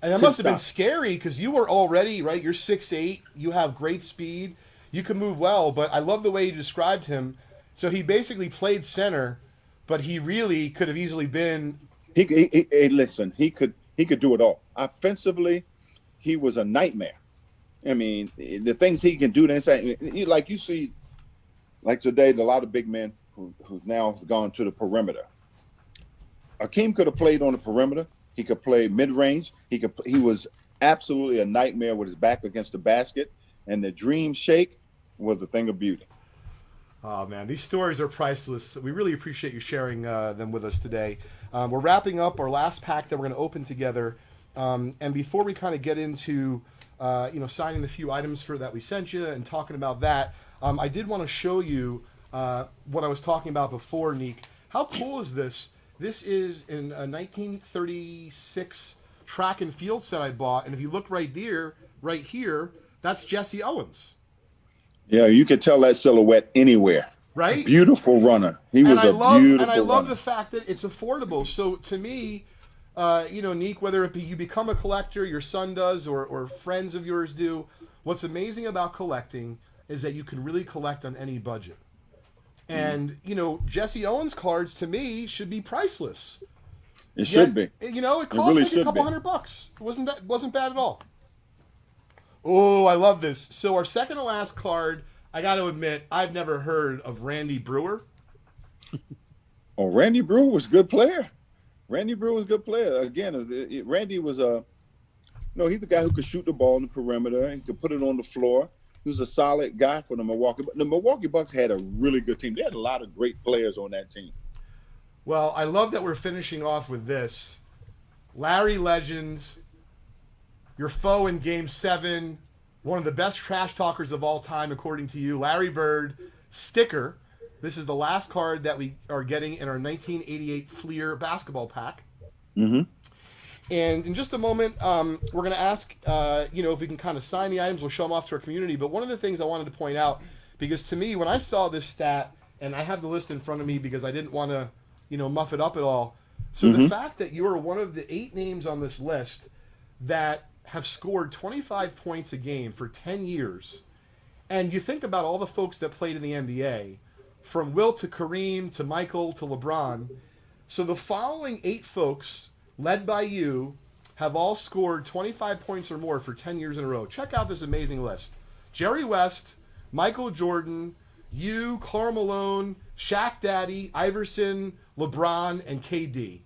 And that must have been scary because you were already, right? You're 6'8", you have great speed, you can move well, but I love the way you described him. So he basically played center, but he really could have easily been. Listen, he could do it all. Offensively, he was a nightmare. I mean, the things he can do inside, you see, like today, a lot of big men who now has gone to the perimeter. Hakeem could have played on the perimeter. He could play mid-range. He was absolutely a nightmare with his back against the basket. And the Dream shake, was a thing of beauty. Oh, man, these stories are priceless. We really appreciate you sharing them with us today. We're wrapping up our last pack that we're going to open together. And before we kind of get into, signing the few items that we sent you and talking about that, I did want to show you what I was talking about before, Neek. How cool is this? This is in a 1936 track and field set I bought. And if you look right here, that's Jesse Owens. Yeah, you could tell that silhouette anywhere. Right? Beautiful runner. He was beautiful runner. And I love the fact that it's affordable. So to me, Neek, whether it be you become a collector, your son does, or friends of yours do, what's amazing about collecting is that you can really collect on any budget. And, Jesse Owens cards, to me, should be priceless. It should be. It costs really like a couple $100. It wasn't bad at all. Oh, I love this. So our second to last card, I got to admit, I've never heard of Randy Brewer. Oh, Randy Brewer was a good player. Randy Brewer was a good player. Again, Randy was he's the guy who could shoot the ball in the perimeter. He could put it on the floor. He was a solid guy for the Milwaukee Bucks. The Milwaukee Bucks had a really good team. They had a lot of great players on that team. Well, I love that we're finishing off with this. Larry Legend, your foe in Game 7, one of the best trash talkers of all time, according to you, Larry Bird, sticker. This is the last card that we are getting in our 1988 Fleer basketball pack. Mm-hmm. And in just a moment, we're going to ask, if we can kind of sign the items. We'll show them off to our community. But one of the things I wanted to point out, because to me, when I saw this stat, and I have the list in front of me because I didn't want to, muff it up at all. So the fact that you are one of the 8 names on this list that have scored 25 points a game for 10 years, and you think about all the folks that played in the NBA, from Wilt to Kareem to Michael to LeBron. So the following 8 folks, led by you, have all scored 25 points or more for 10 years in a row. Check out this amazing list. Jerry West, Michael Jordan, you, Karl Malone, Shaq Daddy, Iverson, LeBron, and KD.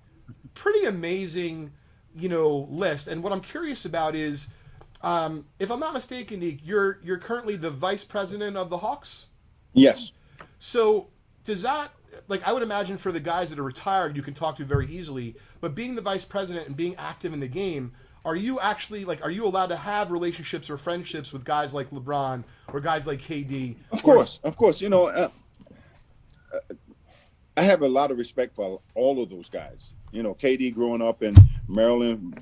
Pretty amazing, list. And what I'm curious about is, if I'm not mistaken, Nick, you're currently the vice president of the Hawks? Yes. So does that, I would imagine for the guys that are retired, you can talk to very easily, but being the vice president and being active in the game, are you actually, are you allowed to have relationships or friendships with guys like LeBron or guys like KD? Of course. I have a lot of respect for all of those guys. KD growing up in Maryland,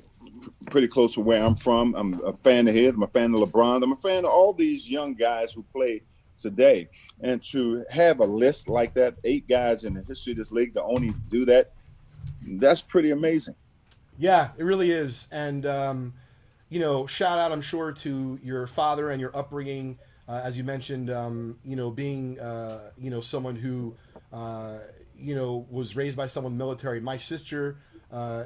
pretty close to where I'm from. I'm a fan of his. I'm a fan of LeBron. I'm a fan of all these young guys who play today. And to have a list like that, 8 guys in the history of this league to only do that, that's pretty amazing. Yeah, it really is. And, shout out, I'm sure, to your father and your upbringing. As you mentioned, being, someone who, was raised by someone in the military. My sister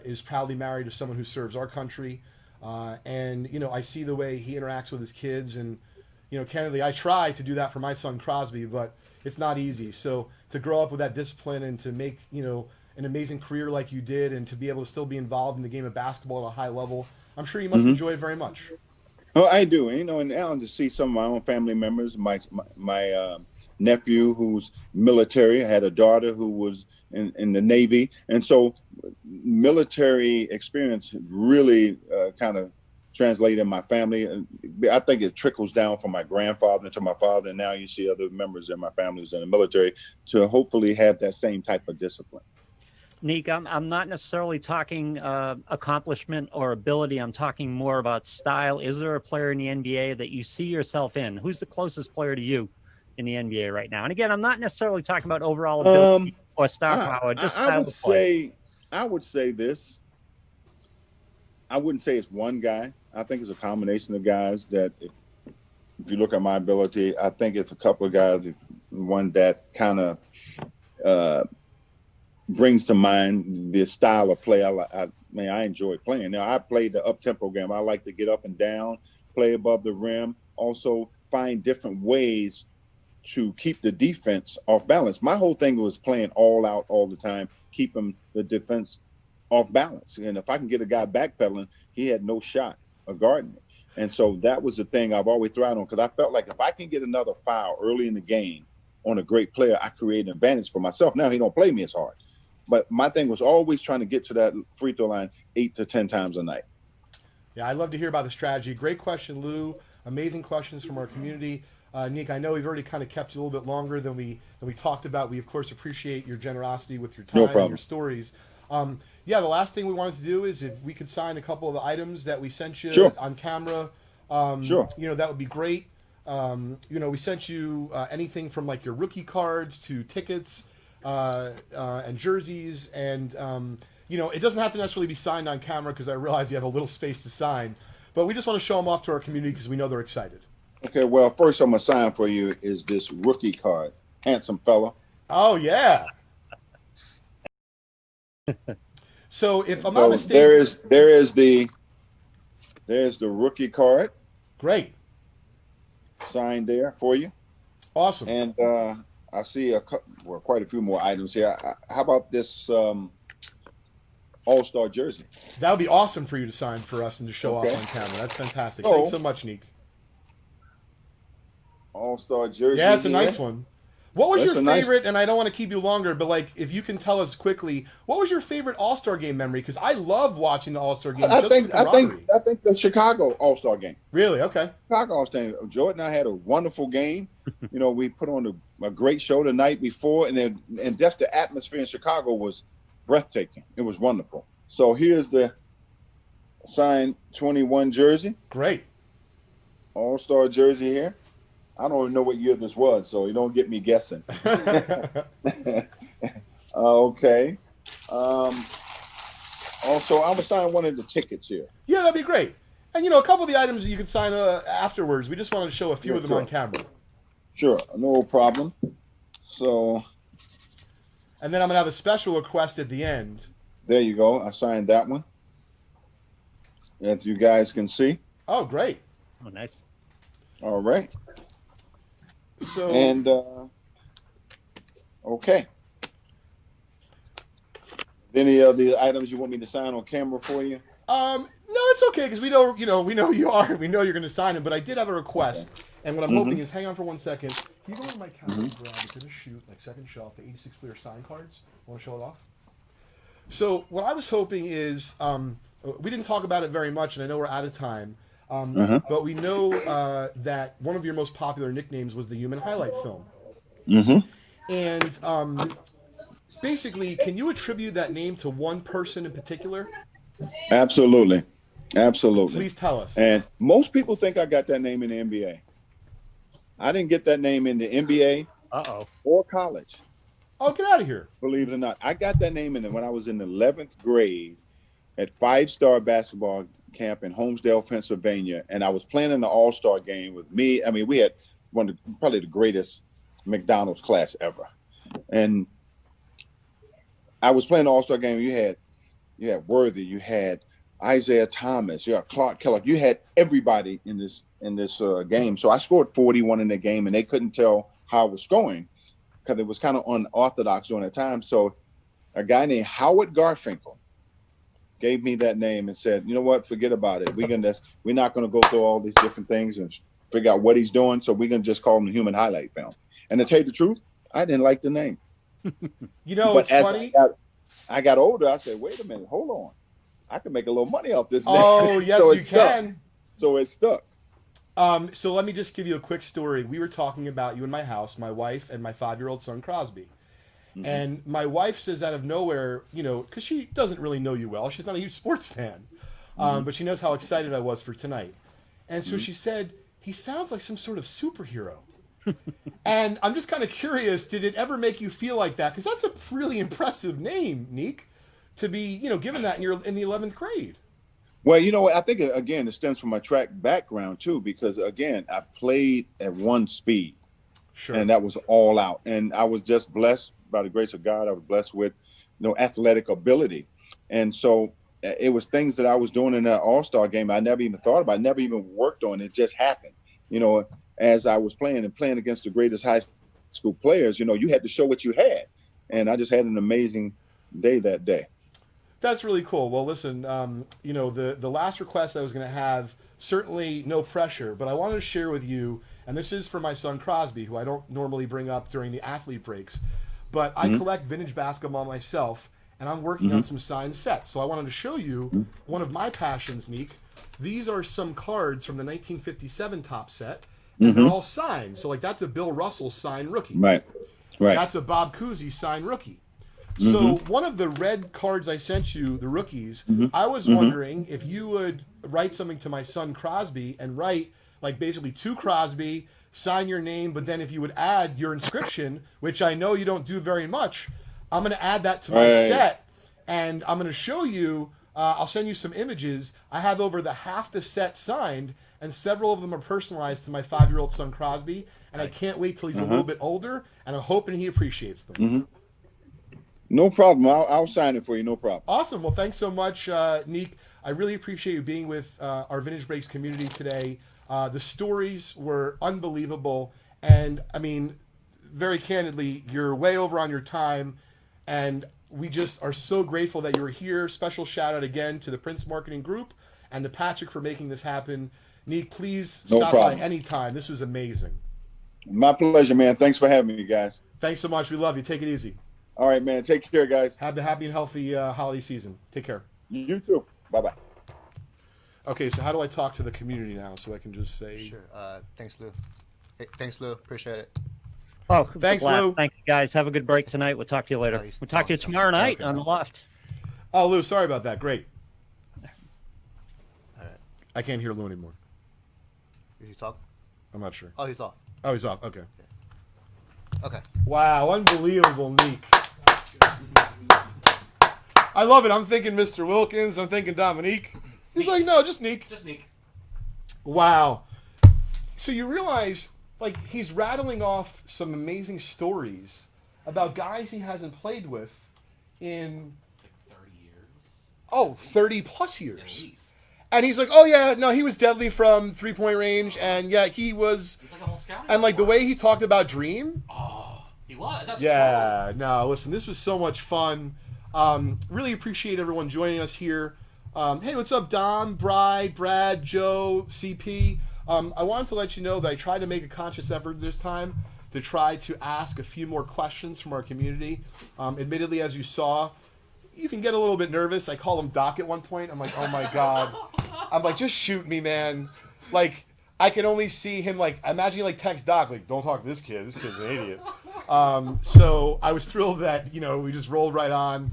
is proudly married to someone who serves our country. And, I see the way he interacts with his kids. And, candidly, I try to do that for my son Crosby, but it's not easy. So to grow up with that discipline and to make, an amazing career like you did and to be able to still be involved in the game of basketball at a high level, I'm sure you must enjoy it very much. Oh, I do. And now to see some of my own family members, my nephew who's military, I had a daughter who was in the Navy. And so military experience really kind of translated in my family. I think it trickles down from my grandfather to my father. And now you see other members in my family who's in the military to hopefully have that same type of discipline. Nick, I'm not necessarily talking accomplishment or ability. I'm talking more about style. Is there a player in the NBA that you see yourself in? Who's the closest player to you in the NBA right now? And again, I'm not necessarily talking about overall ability or star power, just style of play. I would say this. I wouldn't say it's one guy. I think it's a combination of guys that if you look at my ability, I think it's a couple of guys. One that kind of brings to mind the style of play. I enjoy playing. Now, I played the up-tempo game. I like to get up and down, play above the rim, also find different ways to keep the defense off balance. My whole thing was playing all out all the time, keeping the defense off balance. And if I can get a guy backpedaling, he had no shot of guarding me. And so that was the thing I've always thrived on, because I felt like if I can get another foul early in the game on a great player, I create an advantage for myself. Now he don't play me as hard. But my thing was always trying to get to that free throw line 8 to 10 times a night. Yeah, I'd love to hear about the strategy. Great question, Lou. Amazing questions from our community. Nick, I know we've already kind of kept you a little bit longer than we talked about. We, of course, appreciate your generosity with your time and your stories. Yeah, the last thing we wanted to do is if we could sign a couple of the items that we sent you on camera. Sure. You know, that would be great. You know, we sent you anything from like your rookie cards to tickets and jerseys. And, you know, it doesn't have to necessarily be signed on camera because I realize you have a little space to sign. But we just want to show them off to our community because we know they're excited. Okay, well, first I'm going to sign for you is this rookie card. Handsome fella. Oh, yeah. So if I'm not So mistaken, there's the rookie card great, signed there for you. awesome. And I see quite a few more items here. How about this All-Star jersey? That would be awesome for you to sign for us and to show off on camera. That's fantastic. Thanks so much, Nick. All-Star jersey. Yeah, it's a here. nice one. What was That's your a nice- favorite, and I don't want to keep you longer, but like if you can tell us quickly, what was your favorite All-Star game memory? Because I love watching the All-Star game I just think for the camaraderie. I think the Chicago All-Star game. Really? Okay. Chicago All-Star game. Jordan and I had a wonderful game. You know, we put on a great show the night before, and just the atmosphere in Chicago was breathtaking. It was wonderful. So here's the signed 21 jersey, Great. All-Star jersey here. I don't even know what year this was, so you don't get me guessing. Okay. Also, I'm gonna sign one of the tickets here. Yeah, that'd be great. And you know, a couple of the items you could sign afterwards. We just wanted to show a few of them sure. on camera. Sure, no problem. So And then I'm gonna have a special request at the end. there you go. I signed that one. As you guys can see. Oh, great. Oh, nice. All right. So And okay. Any of the items you want me to sign on camera for you? no, it's okay because we know you are. We know you're going to sign it. But I did have a request, and what I'm hoping is, hang on for 1 second. Can you go to my counter and grab? It's in a chute, like second shelf, the 86 clear sign cards. Want to show it off? So what I was hoping is, we didn't talk about it very much, and I know we're out of time. But we know that one of your most popular nicknames was the Human Highlight Film. And basically, can you attribute that name to one person in particular? Absolutely. Absolutely. Please tell us. And most people think I got that name in the NBA. I didn't get that name in the NBA or college. Oh, get out of here. Believe it or not. I got that name when I was in the 11th grade at Five Star Basketball Camp in Holmesdale, Pennsylvania. And I was playing in the All-Star game with me. I mean, we had probably the greatest McDonald's class ever. And I was playing the All-Star game. You had Worthy, you had Isaiah Thomas, you had Clark Kellogg, you had everybody in this game. So I scored 41 in the game, and they couldn't tell how I was going because it was kind of unorthodox during that time. So a guy named Howard Garfinkel gave me that name and said, you know what, forget about it. We're not going to go through all these different things and figure out what he's doing. So we're going to just call him the Human Highlight Film. And to tell you the truth, I didn't like the name. You know, but it's funny. I got older. I said, wait a minute, hold on. I can make a little money off this name. Oh, yes, So you stuck. can. So it stuck. So let me just give you a quick story. We were talking about you in my house, my wife and my 5-year-old son, Crosby. And my wife says out of nowhere, you know, because she doesn't really know you well. She's not a huge sports fan. But she knows how excited I was for tonight. And so she said, he sounds like some sort of superhero. And I'm just kind of curious, did it ever make you feel like that? Because that's a really impressive name, Neek, to be, you know, given that in the 11th grade. Well, you know what? I think, again, it stems from my track background, too, because, again, I played at one speed. Sure. And that was all out. And I was just blessed by the grace of God. I was blessed with, athletic ability. And so it was things that I was doing in that All-Star game I never even thought about, never even worked on. It just happened. As I was playing against the greatest high school players, you had to show what you had. And I just had an amazing day that day. That's really cool. Well, listen, the last request I was going to have certainly no pressure, but I wanted to share with you, and this is for my son Crosby, who I don't normally bring up during the athlete breaks, but I collect vintage basketball myself, and I'm working on some signed sets. So I wanted to show you one of my passions, Neek. These are some cards from the 1957 top set, and they're all signed. So, like, that's a Bill Russell signed rookie. Right. That's a Bob Cousy signed rookie. So one of the red cards I sent you, the rookies, I was wondering if you would write something to my son Crosby and write, like, basically to Crosby, sign your name, but then if you would add your inscription, which I know you don't do very much, I'm going to add that to my set, and I'm going to show you, I'll send you some images. I have over half the set signed, and several of them are personalized to my 5-year-old son Crosby, and I can't wait till he's a little bit older, and I'm hoping he appreciates them. No problem. I'll sign it for you. No problem. Awesome. Well, thanks so much, Neek. I really appreciate you being with our Vintage Breaks community today. The stories were unbelievable, and I mean, very candidly, you're way over on your time, and we just are so grateful that you were here. Special shout out again to the Prince Marketing Group and to Patrick for making this happen. Neek, please stop by anytime. This was amazing. My pleasure, man. Thanks for having me, guys. Thanks so much. We love you. Take it easy. All right, man. Take care, guys. Have a happy and healthy holiday season. Take care. You too. Bye-bye. Okay, so how do I talk to the community now so I can just say... Sure. Thanks, Lou. Hey, thanks, Lou. Appreciate it. Oh, thanks, Lou. Thank you, guys. Have a good break tonight. We'll talk to you later. We'll talk to you tomorrow night on the loft. Oh, Lou, sorry about that. Great. All right. I can't hear Lou anymore. Did he talk? I'm not sure. Oh, he's off. Oh, he's off. Okay. Okay. Wow, unbelievable, Neek. I love it. I'm thinking Mr. Wilkins. I'm thinking Dominique. He's like, no, just Neek. Just Neek. Wow. So you realize, like, he's rattling off some amazing stories about guys he hasn't played with in... Like 30 years? Oh, 30 plus At years. least. And he's like, oh, yeah, no, he was deadly from three-point range, and, yeah, he was... He's like a whole scouting And, like, the report. way he talked about Dream... Oh, he was. That's Yeah, no, listen, this was so much fun. Really appreciate everyone joining us here. Hey, what's up, Dom, Bri, Brad, Joe, CP? I wanted to let you know that I tried to make a conscious effort this time to try to ask a few more questions from our community. Admittedly, as you saw, you can get a little bit nervous. I called him Doc at one point. I'm like, oh my God. I'm like, just shoot me, man. Like, I can only see him, like, imagine you, like, text Doc, like, don't talk to this kid. This kid's an idiot. So I was thrilled that, you know, we just rolled right on.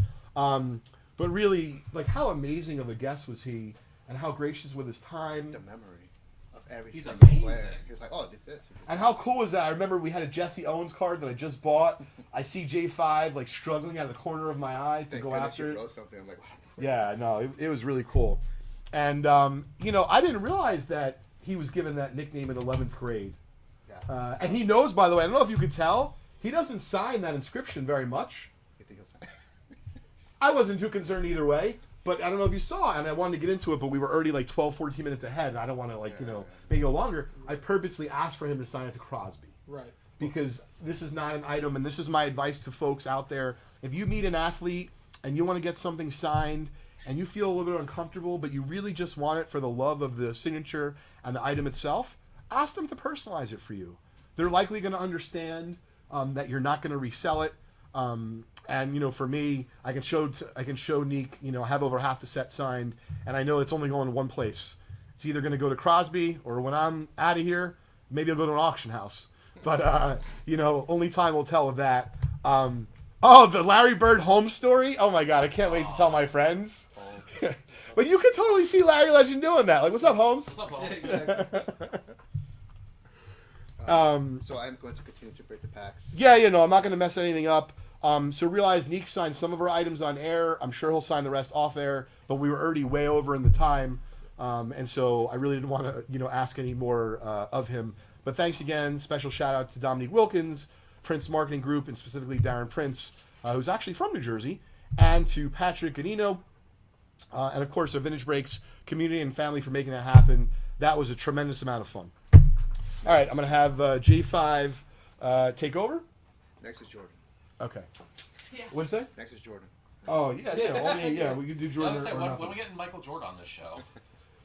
But really, like, how amazing of a guest was he, and how gracious with his time. The memory of every He's single amazing. player. He was like, oh, this is. And how cool was that? I remember we had a Jesse Owens card that I just bought. I see J5, like, struggling out of the corner of my eye to Thank go goodness after you it. wrote something. I'm like, Yeah, no, it was really cool. And, you know, I didn't realize that he was given that nickname in 11th grade. yeah. And he knows, by the way, I don't know if you could tell, he doesn't sign that inscription very much. You think he'll say? I wasn't too concerned either way, but I don't know if you saw, and I wanted to get into it, but we were already like 12, 14 minutes ahead, and I don't want to, like, you know, make it go longer. I purposely asked for him to sign it to Crosby. Right. Because this is not an item, and this is my advice to folks out there. If you meet an athlete and you want to get something signed, and you feel a little bit uncomfortable, but you really just want it for the love of the signature and the item itself, ask them to personalize it for you. They're likely going to understand that you're not going to resell it. And, you know, for me, I can show Neek, you know, have over half the set signed, and I know it's only going to one place. It's either going to go to Crosby, or when I'm out of here, maybe I'll go to an auction house. But, you know, only time will tell of that. Oh, the Larry Bird home story? Oh, my God, I can't wait to tell my friends. But you could totally see Larry Legend doing that. Like, what's up, Holmes? What's up, Holmes? So I'm going to continue to break the packs. Yeah, no, I'm not going to mess anything up. So realize Neek signed some of our items on air. I'm sure he'll sign the rest off air, but we were already way over in the time. And so I really didn't want to, you know, ask any more of him. But thanks again. Special shout out to Dominique Wilkins, Prince Marketing Group, and specifically Darren Prince, who's actually from New Jersey, and to Patrick Ganino, and of course our Vintage Breaks community and family for making that happen. That was a tremendous amount of fun. All right, I'm going to have J5 take over. Next is Jordan. Okay. Yeah. What'd you say? Next is Jordan. Oh, yeah, we could do I Jordan. was or say, when nothing. we getting Michael Jordan on this show?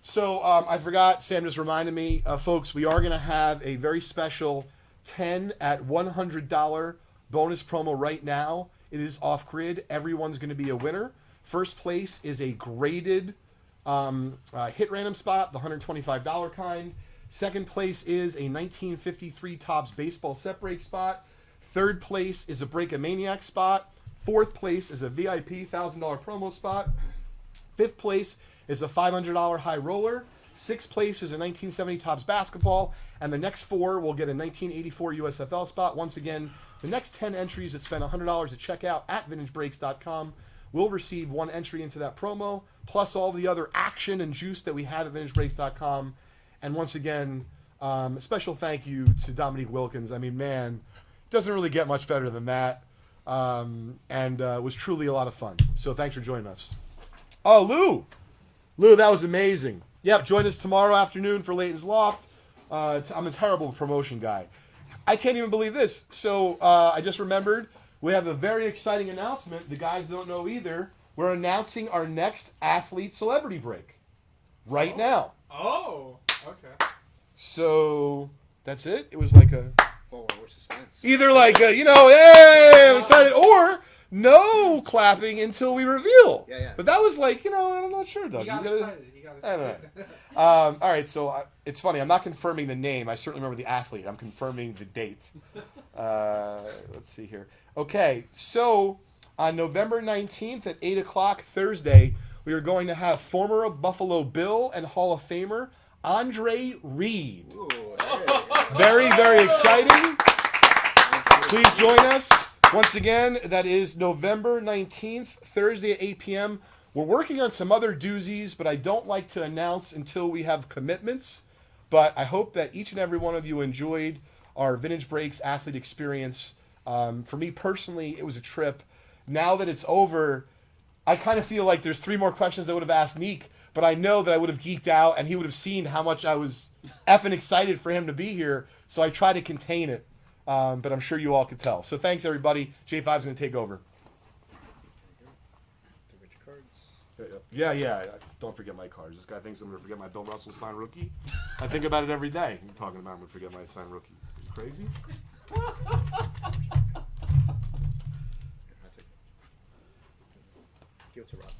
So I forgot. Sam just reminded me, folks. We are going to have a very special 10 at $100 bonus promo right now. It is off grid. Everyone's going to be a winner. First place is a graded hit random spot, the $125 kind. Second place is a 1953 Topps baseball set break spot. Third place is a Break-A-Maniac spot. Fourth place is a VIP $1,000 promo spot. Fifth place is a $500 high roller. Sixth place is a 1970 Topps basketball. And the next four will get a 1984 USFL spot. Once again, the next 10 entries that spend $100 at checkout at vintagebreaks.com will receive one entry into that promo, plus all the other action and juice that we have at vintagebreaks.com. And once again, a special thank you to Dominique Wilkins. I mean, man, doesn't really get much better than that. And was truly a lot of fun. So thanks for joining us. Oh, Lou, that was amazing. Yep, join us tomorrow afternoon for Leighton's Loft. I'm a terrible promotion guy. I can't even believe this. So I just remembered we have a very exciting announcement. The guys don't know either. We're announcing our next athlete celebrity break right now. Oh, okay. So that's it. It was like a Oh, we're suspense. either like a, hey, I'm excited, or no clapping until we reveal. Yeah. But that was like, I'm not sure, Doug. He got You gotta- excited. He got I don't excited. All right, so it's funny. I'm not confirming the name. I certainly remember the athlete. I'm confirming the date. Let's see here. Okay, so on November 19th at 8 o'clock Thursday, we are going to have former Buffalo Bill and Hall of Famer Andre Reed. Ooh, Very, very exciting. Please join us. Once again, that is November 19th, Thursday at 8 p.m. We're working on some other doozies, but I don't like to announce until we have commitments. But I hope that each and every one of you enjoyed our Vintage Breaks athlete experience. For me personally, it was a trip. Now that it's over, I kind of feel like there's 3 more questions I would have asked Neek, but I know that I would have geeked out and he would have seen how much I was effing excited for him to be here. So I try to contain it. But I'm sure you all could tell. So thanks, everybody. J5's going to take over. Yeah. Don't forget my cards. This guy thinks I'm going to forget my Bill Russell signed rookie. I think about it every day. I'm talking about I'm going to forget my signed rookie. You crazy? Give it to Rob.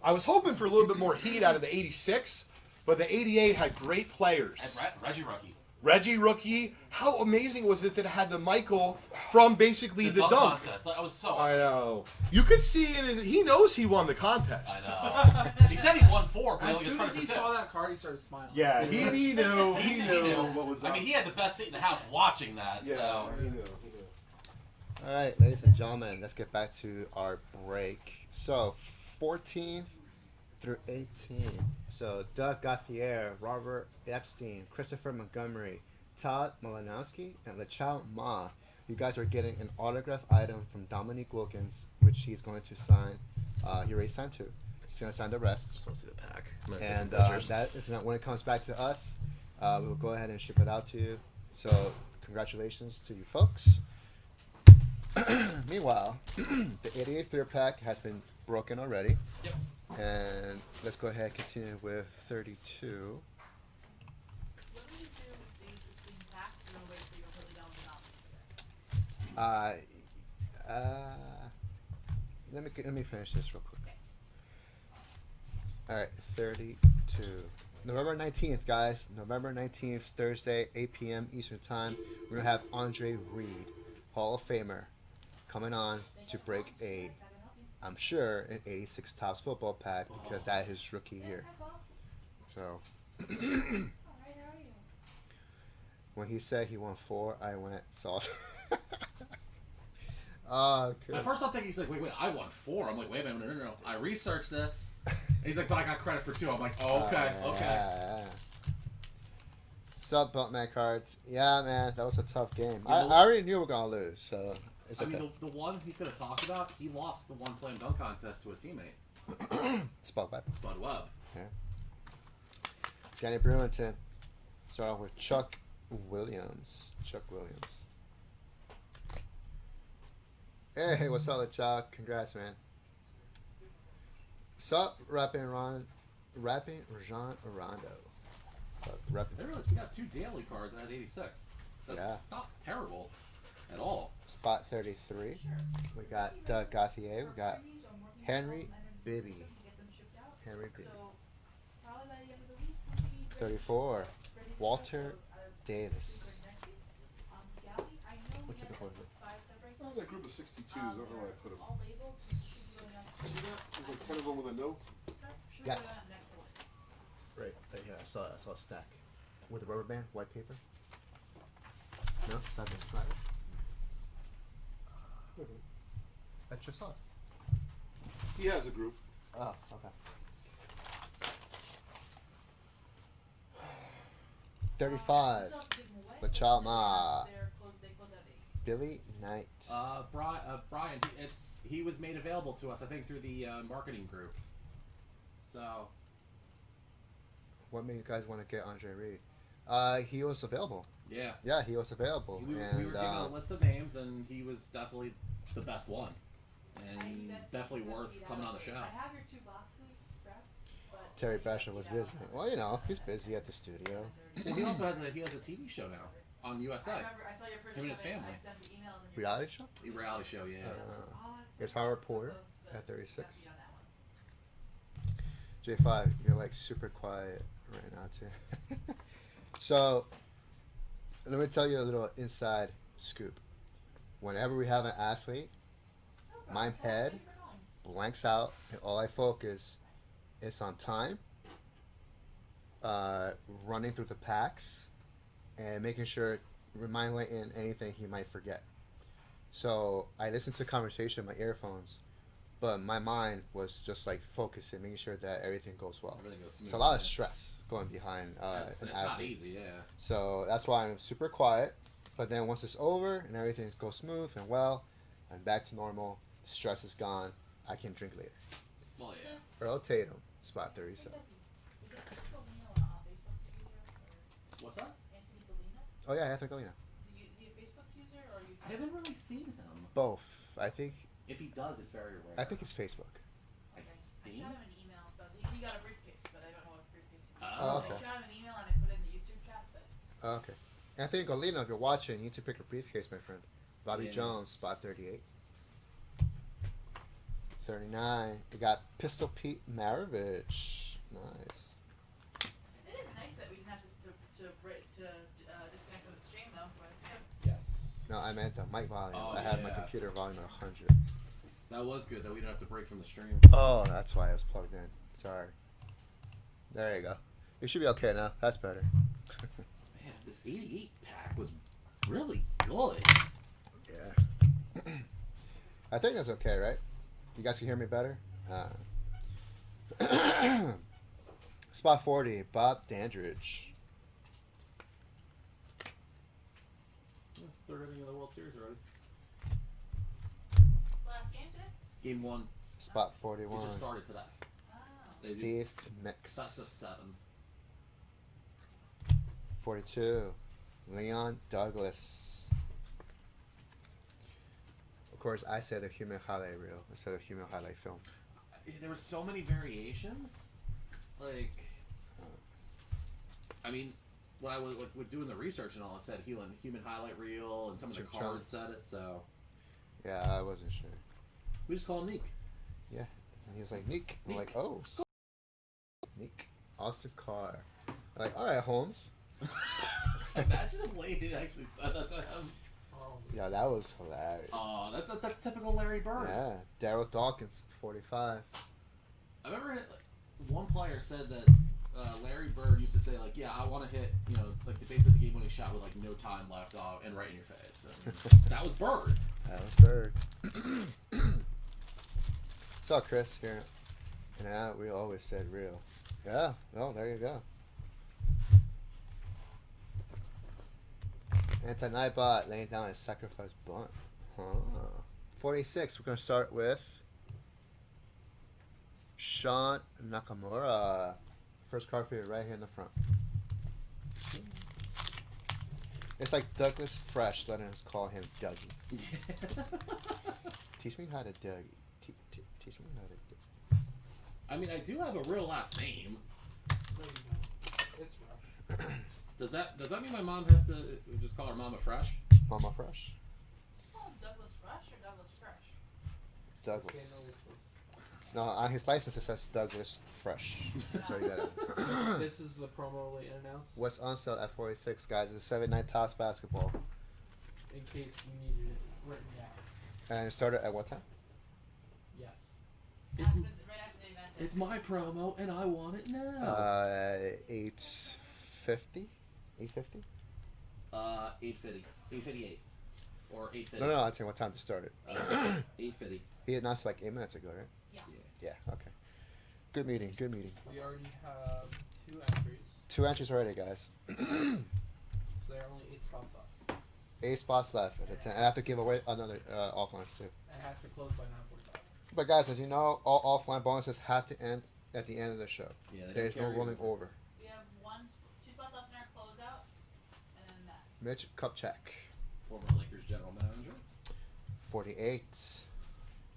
I was hoping for a little bit more heat out of the 86, but the 88 had great players. And Reggie Rookie. Reggie Rookie. How amazing was it that it had the Michael from basically the dunk? Contest. I was so. I know. You could see it. He knows he won the contest. I know. He said he won 4, but he As only gets soon credit as for he 2. saw that card, he started smiling. Yeah, he knew. He knew knew. what was up. I mean, he had the best seat in the house watching that. Yeah, So. he knew. All right, ladies and gentlemen, let's get back to our break. So, 14th through 18th. So, Doug Gauthier, Robert Epstein, Christopher Montgomery, Todd Malinowski, and LeChao Ma. You guys are getting an autographed item from Dominique Wilkins, which he's going to sign. He already signed 2. He's going to sign the rest. Just want to see the pack. And that is not, when it comes back to us, we will go ahead and ship it out to you. So, congratulations to you folks. Meanwhile, the 88 third pack has been broken already. Yep. And let's go ahead and continue with 32. What do you do between packs and wait so you're really down the opposite? Let me finish this real quick. All right, 32. November 19th, guys. November 19th, Thursday, 8 p.m. Eastern Time. We're gonna have Andre Reed, Hall of Famer, coming on to break I'm sure, an 86 Topps football pack because that is his rookie year. So, when he said he won 4, I went salt. At first I'm thinking, he's like, wait, I won 4. I'm like, wait a minute, no. I researched this. And he's like, but I got credit for 2. I'm like, oh, okay. Yeah. Sub Buttman cards. Yeah, man, that was a tough game. I already knew we were going to lose, so it's okay. I mean, the one he could have talked about, he lost the one slam dunk contest to a teammate. Spot back. Spud Webb. Yeah. Danny Brewington. Start off with Chuck Williams. Hey, what's up, Chuck? Congrats, man. Stop rapping Rajon Arando. Rapping. I realized we got 2 daily cards out of 86. That's Yeah. not terrible at all. Spot 33. We got Doug Gauthier. We got Henry Bibby. Henry Bibby. 34. Walter Davis. Look at the board. Oh, that group of 62s. I don't know where I put them. There's like 10 of them with a note. Yes. Right. Yeah, I saw a stack with a rubber band, white paper. No, it's not the flat. I just saw it. He has a group. Oh, okay. 35. Lachama. Billy Knight. Brian, he was made available to us, I think, through the marketing group. So. What made you guys want to get Andre Reed? He was available. Yeah. Yeah, he was available. We were and, given a list of names, and he was definitely the best one. And definitely worth coming on the show. I have your 2 boxes, but Terry Basher was busy. Well, you know, he's busy at the studio. He also has a TV show now on USA. I remember I saw your first Him and his comment, family. I sent the email and then you Reality show? A reality show, yeah. Here's Howard Porter close, but at 36. you got me on that one. J5, you're like super quiet right now too. So, let me tell you a little inside scoop. Whenever we have an athlete, my head blanks out and all I focus is on time, running through the packs, and making sure remind Leighton anything he might forget. So I listened to conversation in my earphones, but my mind was just like focusing, making sure that everything goes well. Everything goes smooth. It's a lot of stress going behind It's an not athlete. easy, yeah. So that's why I'm super quiet. But then once it's over and everything goes smooth and well, I'm back to normal. Stress is gone. I can drink later. Well, yeah. Earl Tatum, spot 37. Is it Anthony Bellino on Facebook user or What's that? Anthony Bellino? Oh yeah, Anthony Galena. Do you a Facebook user or you? I haven't really seen him. Both. I think If he does, it's very rare. I think it's Facebook. Okay. I think. shot him an email, but he got a briefcase, but I don't know what briefcase he got. Oh, okay. I shot him an email and I put it in the YouTube chat, but Okay. Anthony Galena, if you're watching, you need to pick a briefcase, my friend. Bobby Yeah. Jones, spot 38. 39. We got Pistol Pete Maravich. Nice. it is nice that we didn't have to disconnect from the stream though. Yes. No, I meant the mic volume. Oh, I had my yeah. computer volume at 100. That was good, that we didn't have to break from the stream. Oh, that's why I was plugged in. Sorry. There you go. You should be okay now. That's better. Man, this 88 pack was really good. Yeah. I think that's okay, right? You guys can hear me better? Spot 40, Bob Dandridge. It's third inning of the World Series already. It's the last game today? Game 1. Spot It 41. just started today. Oh. They do Steve Mix. Best of 7. 42, Leon Douglas. Of course, I said a human highlight reel instead of human highlight film. There were so many variations. Like, I mean, when I was doing the research and all, it said human highlight reel, and some of the Jim cards Jones. said it. So Yeah, I wasn't sure. we just call him Neek. Yeah. And he was like, Neek. I'm like, oh. Neek. Austin Carr. I'm like, all right, Holmes. Imagine if Leighton actually said that to him. Yeah, that was hilarious. Oh, that's typical Larry Bird. Yeah. Daryl Dawkins, 45. I remember one player said that Larry Bird used to say, like, yeah, I want to hit, like the base of the game winning shot with like no time left and right in your face. And that was Bird. That was Bird. Saw Chris here. And we always said real. Yeah, well, there you go. Anti-Nightbot laying down a sacrifice bunt. Huh. 46, we're going to start with Sean Nakamura. First card for you right here in the front. It's like Douglas Fresh letting us call him Dougie. Teach me how to Dougie. Teach me how to Dougie. I mean, I do have a real last name. No, you don't. It's rough. Does that mean my mom has to just call her Mama Fresh? Mama Fresh. Oh, Douglas Fresh or Douglas Fresh? Okay, Douglas. No, on his license it says Douglas Fresh. So you got it. This is the promo Leighton announced. What's on sale at 46, guys? It's 7-night Tops basketball. In case you needed it written down. And it started at what time? Yes. It's, Right after the event. it's my promo, and I want it now. 8:50? 8:50? 8:50. 8:58. Or 8:50. No, I'm saying what time to start it. 8:50. He announced like 8 minutes ago, right? Yeah. Yeah, okay. Good meeting, good meeting. We already have 2 entries. 2 entries already, guys. So there are only 8 spots left. 8 spots left at the 10. I have to give away another offlines too. It has to close by 9:45. But guys, as you know, all offline bonuses have to end at the end of the show. Yeah, they There's don't no carry rolling over. We have 2 spots left in our closeout, and then that. Mitch Kupchak, Former Lakers general manager. 48.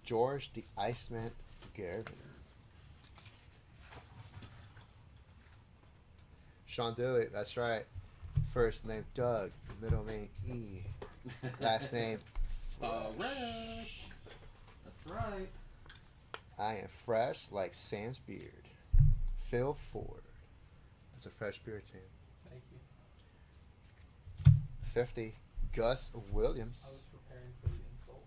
George the Iceman Gervin. Sean Dooley, that's right. First name Doug, middle name E, last name Fresh. That's right. I am fresh like Sam's beard. Phil Ford. That's a fresh beard, Sam. Thank you. 50. Gus I was Williams. preparing for the insult.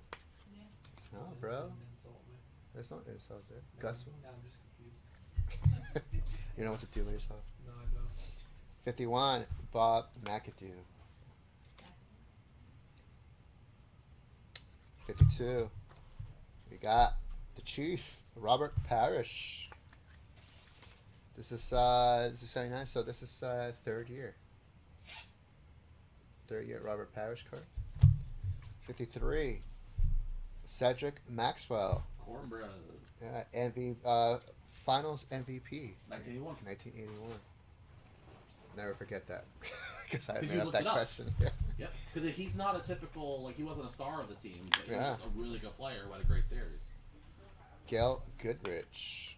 No, You bro. didn't insult me. There's no insult there. No, Gus. now I'm just confused. You know what to do with yourself. No, I don't. 51. Bob McAdoo. 52. We got the Chief, Robert Parrish. This is 79. So this is 3rd year. 3rd year Robert Parrish card. 53. Cedric Maxwell. Cornbread. Finals MVP. 1981. 1981. Never forget that. Because I 'Cause made you up looked that it up. question. Yeah. Yep. Because he's not a typical, like, he wasn't a star of the team, but he Yeah. was just a really good player who had a great series. Gail Goodrich.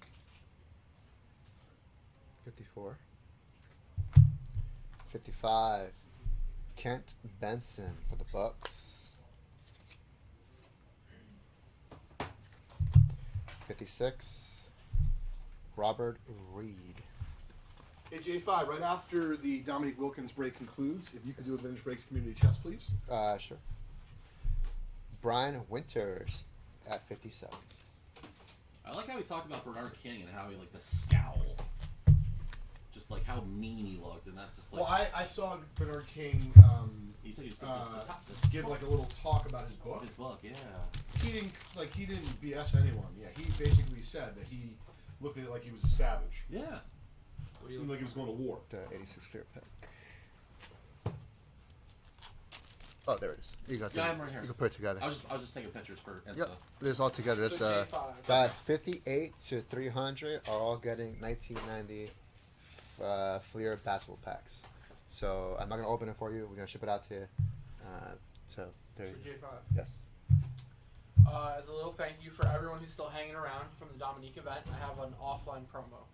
54. 55. Kent Benson for the Bucks. 56. Robert Reed. Hey, J5, right after the Dominique Wilkins break concludes, if you could do a Vintage Breaks community chest, please. Sure. Brian Winters at 57. I like how he talked about Bernard King and how he, like, the scowl. Just, like, how mean he looked, and that's just, like... Well, I saw Bernard King he said he was give like a little talk about his book. his book, yeah. He didn't BS anyone. Yeah, he basically said that he looked at it like he was a savage, Yeah. What do you like he was going to war. The 86 clear pack. Oh, there it is. You got Yeah, I'm right here. You can put it together. I was just taking pictures for Insta. Yep, it's all together. It's So J5. guys, 58 to 300 are all getting 1990 Fleer basketball packs. So I'm not gonna open it for you. We're gonna ship it out to you. So there. So J5. Yes. As a little thank you for everyone who's still hanging around from the Dominique event, I have an offline promo.